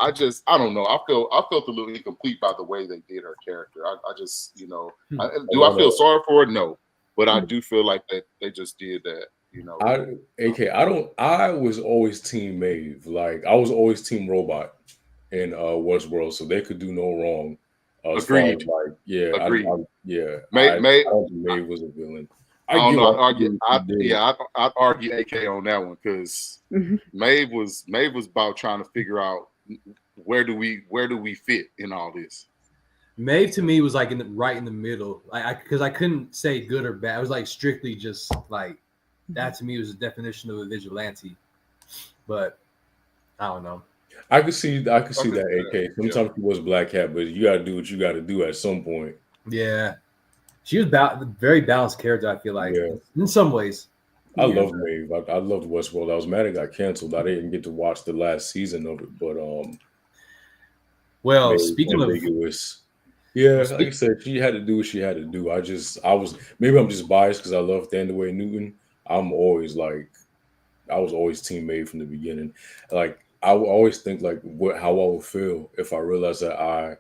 I don't know. I felt a little incomplete by the way they did her character. I just, do I feel sorry for her? No, but I do feel like that they just did that. I was always Team Maeve. Like I was always Team Robot in Westworld, so they could do no wrong. Agreed. Agreed. Maeve was a villain. I'd argue AK on that one because Maeve was about trying to figure out where do we fit in all this. Maeve to me was like right in the middle, because I couldn't say good or bad. It was like strictly just like that to me was the definition of a vigilante. But I don't know. I could see that AK. Sometimes he was Black Hat, but you got to do what you got to do at some point. Yeah. She was very balanced character, I feel like, in some ways. I loved Maeve. I loved Westworld. I was mad it got canceled. I didn't get to watch the last season of it, but well, speaking ambiguous. Like I said, she had to do what she had to do. I'm just biased because I love Thandaway Newton. I was always Team Maeve from the beginning. Like I would always think like how I would feel if I realized that I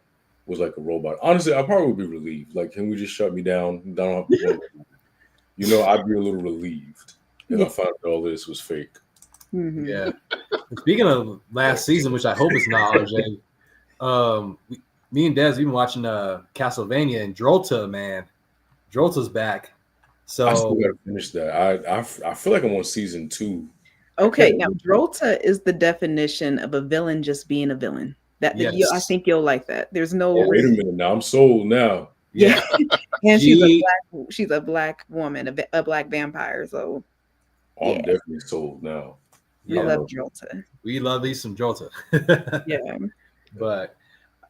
was like a robot. Honestly, I probably would be relieved. Like, can we just shut me down? I don't have to work. I'd be a little relieved if I found out all this was fake. Mm-hmm. Yeah. Speaking of last season, which I hope it's not, RJ, me and Des, we've been watching Castlevania and Drolta's back. So I still gotta finish that. I feel like I'm on season 2. Okay, now Drolta is the definition of a villain just being a villain. I think you'll like that. There's no. Wait a minute, now I'm sold now. Yeah, and she's a black woman, a black vampire. So I'm definitely sold now. We love Drolta. We love some Drolta. Yeah, but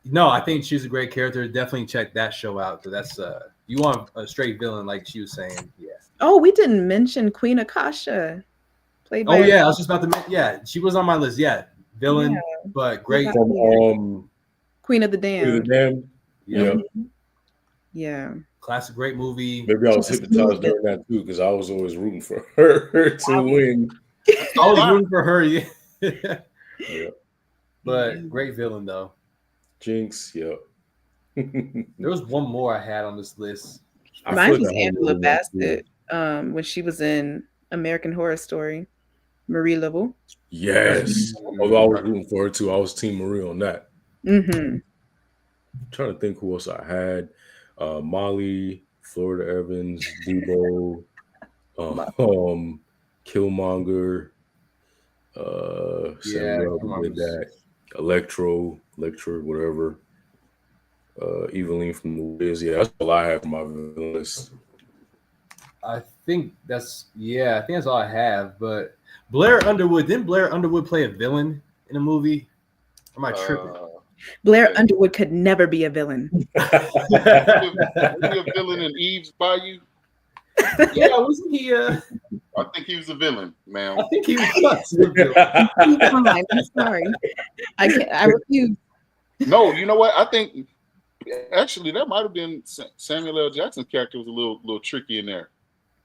no, I think she's a great character. Definitely check that show out because that's you want a straight villain like she was saying. Yeah. Oh, we didn't mention Queen Akasha. I was just about to mention. Yeah, she was on my list. Yeah. Villain, but great. From Queen of the Damned. Yeah. Classic, great movie. Maybe I was hypnotized during that too because I was always rooting for her to win. I was rooting for her, yeah. But great villain though. Jinx, There was one more I had on this list. Mine was Angela Bassett when she was in American Horror Story. Marie Laveau. Yes. Although I was rooting for her too. I was Team Marie on that. Mm-hmm. Trying to think who else I had. Molly, Florida Evans, Debo, Killmonger, Samuel who did that, Electro, whatever. Eveline from the Wiz. Yeah, that's all I have for my list. I think that's all I have. But Blair Underwood, didn't Blair Underwood play a villain in a movie? Or am I tripping? Blair Underwood could never be a villain. Was he a villain in Eve's Bayou? Yeah, wasn't he? I think he was a villain, ma'am. I think he was a villain. I'm sorry. I refuse. No, you know what? I think actually that might have been Samuel L. Jackson's character was a little tricky in there.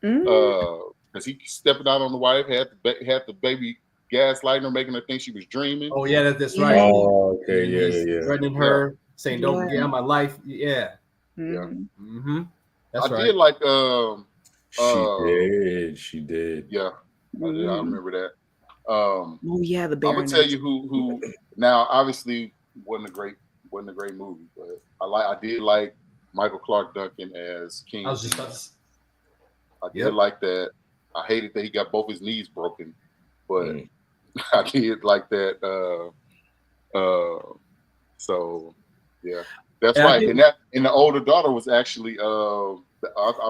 Because he stepping out on the wife, had the baby gaslighting her, making her think she was dreaming. Oh yeah, that's right. Oh, okay, yeah. Threatening her, saying don't get out of my life. Yeah. Mm-hmm. That's right. I did like she did. Yeah. I remember that. Oh yeah, the I'm gonna tell you who now obviously wasn't a great movie, but I did like Michael Clark Duncan as King. I was just about to... I did like that. I hated that he got both his knees broken, but I did like that. So yeah, that's right. And the older daughter was actually I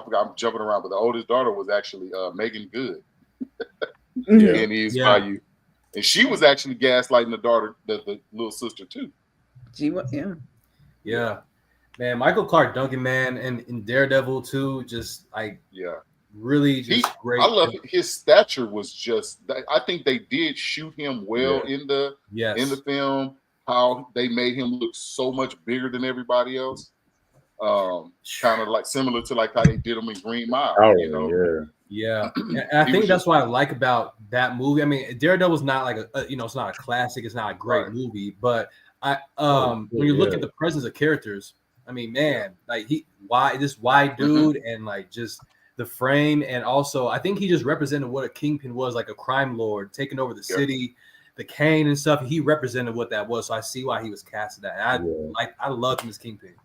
forgot, I'm jumping around, but the oldest daughter was actually Megan Good. And he's by you, and she was actually gaslighting the daughter, the little sister too. She was, yeah. Man, Michael Clark Duncan, man, and in Daredevil too, just like really just great. I love it. His stature was just. I think they did shoot him well in the film. How they made him look so much bigger than everybody else. Kind of like similar to like how they did him in Green Mile. Yeah. And I think that's what I like about that movie. I mean, Daredevil's not like it's not a classic. It's not a great movie, but when you look at the presence of characters, I mean, man, like this white dude and like just the frame, and also I think he just represented what a kingpin was, like a crime lord taking over the city, the cane and stuff. He represented what that was, so I see why he was casted that. I loved him as Kingpin.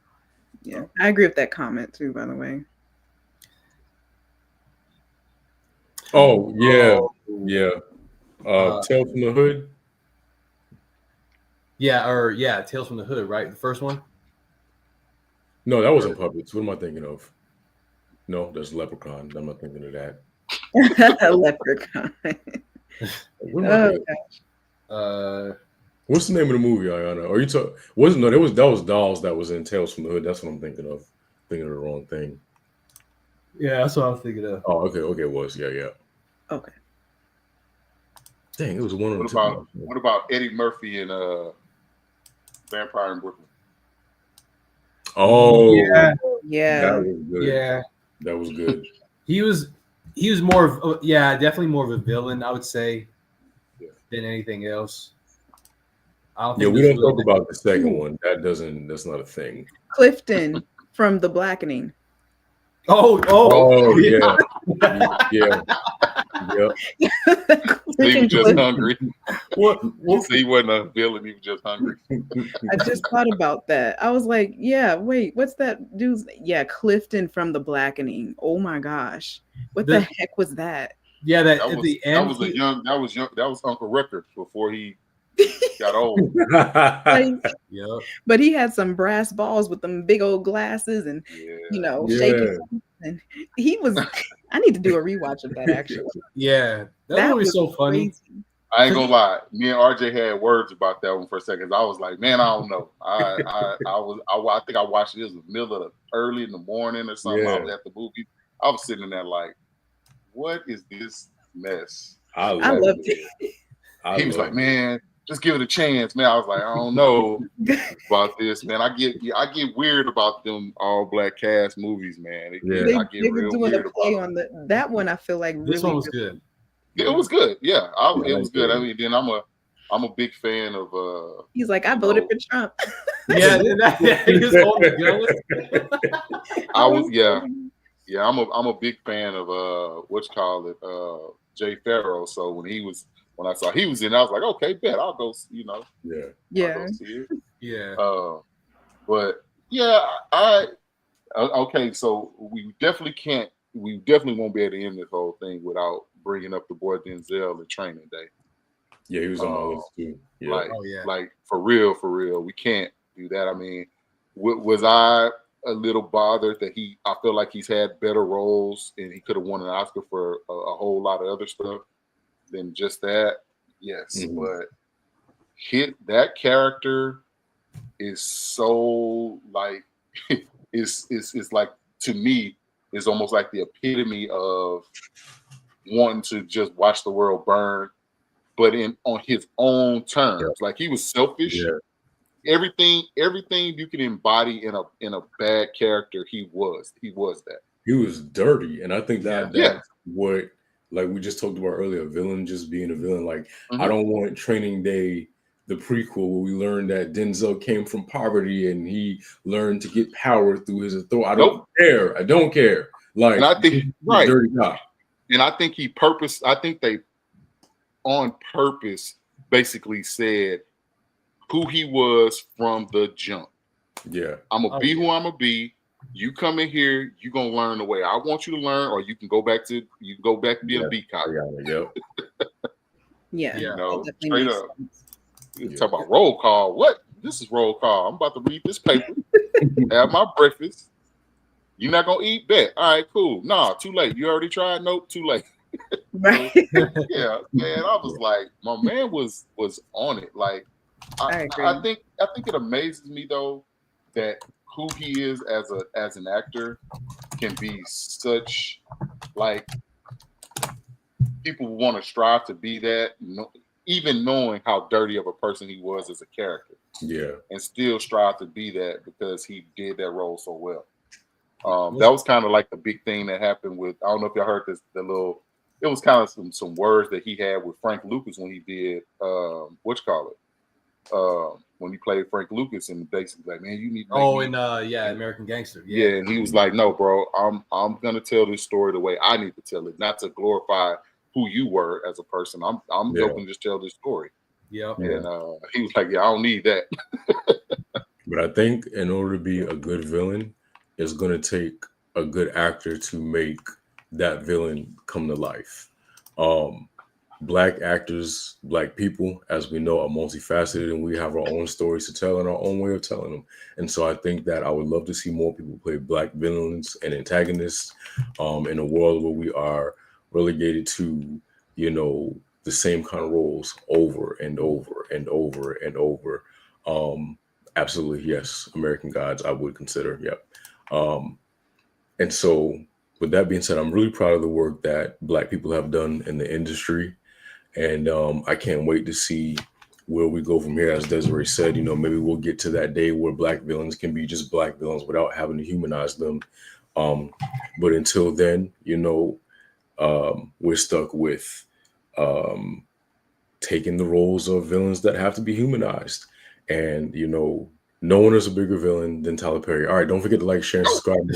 Yeah, I agree with that comment too. By the way. Oh yeah. Tales from the Hood. Tales from the Hood, right? The first one. No, that wasn't Puppets. What am I thinking of? No, that's Leprechaun. I'm not thinking of that. Leprechaun. What's the name of the movie, Ayana? Are you talking? That was Dolls that was in Tales from the Hood. That's what I'm thinking of. Thinking of the wrong thing. Yeah, that's what I was thinking of. Oh, okay, it was. Yeah. Okay. Dang, it was one of them. What about Eddie Murphy and Vampire in Brooklyn? Oh, yeah. That was good. Yeah, that was good. He was more of definitely more of a villain, I would say, than anything else. We don't talk about the second one. That's not a thing. Clifton from The Blackening. Oh yeah. Yeah. He was just hungry. He wasn't a villain. He was just hungry. I just thought about that. I was like, wait, what's that dude's? Yeah, Clifton from The Blackening. Oh my gosh, what the heck was that? Yeah, that was the end. That was Uncle Ricker before he got old. But he had some brass balls with them big old glasses and shaking. And he was. I need to do a rewatch of that actually. Yeah, that was so funny. Crazy. I ain't gonna lie. Me and RJ had words about that one for a second. I was like, man, I don't know. I think I watched it. It was the middle of early in the morning or something. I was at the movie. I was sitting in there like, what is this mess? I loved it. He was like, man, just give it a chance, man. I was like, I don't know about this, man. I get weird about them all black cast movies, man. I get real weird about that one. I feel like this one was good. It was good. Yeah, it was good. I mean, then I'm a big fan of. He's like, I voted for Trump. He was on the I'm a big fan of Jay Farrow. So when he was when I saw he was in, I was like, okay, bet I'll go. I'll go see it. Yeah. But yeah, okay. So we definitely won't be able to end this whole thing without bringing up the boy Denzel in Training Day. Yeah, he was on my list too. Yeah. Like for real, we can't do that. I mean, was I a little bothered that I feel like he's had better roles and he could have won an Oscar for a whole lot of other stuff than just that? Yes, but that character is so like it's like, to me, is almost like the epitome of wanting to just watch the world burn, but on his own terms. Yeah. Like, he was selfish. Yeah. Everything you can embody in a bad character, he was that. He was dirty, and I think that's what, like we just talked about earlier, a villain just being a villain. Like, I don't want Training Day, the prequel, where we learned that Denzel came from poverty and he learned to get power through his authority. I don't care. Like, and I think dirty guy. And I think they on purpose basically said who he was from the jump. Yeah. I'm gonna be who I'm gonna be. You come in here, you're gonna learn the way I want you to learn, or you can go back to being a beat cop. Yeah. Straight up. Talk about roll call. What? This is roll call. I'm about to read this paper. Have my breakfast. You're not gonna eat? Bet. All right, cool. Nah, too late. You already tried? Nope, too late. Right. Yeah, man. I was like, my man was on it. Like, I think it amazes me though that who he is as an actor can be such, like, people want to strive to be that, even knowing how dirty of a person he was as a character. Yeah. And still strive to be that because he did that role so well. That was kind of like the big thing that happened with, I don't know if y'all heard this, it was kind of some words that he had with Frank Lucas when he did, when he played Frank Lucas, and basically like, man, you need to American Gangster. Yeah, and he was like, no, bro, I'm gonna tell this story the way I need to tell it, not to glorify who you were as a person. I'm going to just tell this story. Yeah. And he was like, yeah, I don't need that. But I think in order to be a good villain, it's going to take a good actor to make that villain come to life. Black actors, Black people, as we know, are multifaceted, and we have our own stories to tell and our own way of telling them. And so I think that I would love to see more people play Black villains and antagonists in a world where we are relegated to, the same kind of roles over and over and over and over. Absolutely, yes. American Gods, I would consider. Yep. And so with that being said, I'm really proud of the work that Black people have done in the industry. And I can't wait to see where we go from here. As Desiree said, maybe we'll get to that day where Black villains can be just Black villains without having to humanize them. But until then, we're stuck with taking the roles of villains that have to be humanized. And, no one is a bigger villain than Tyler Perry. All right, don't forget to like, share, and subscribe.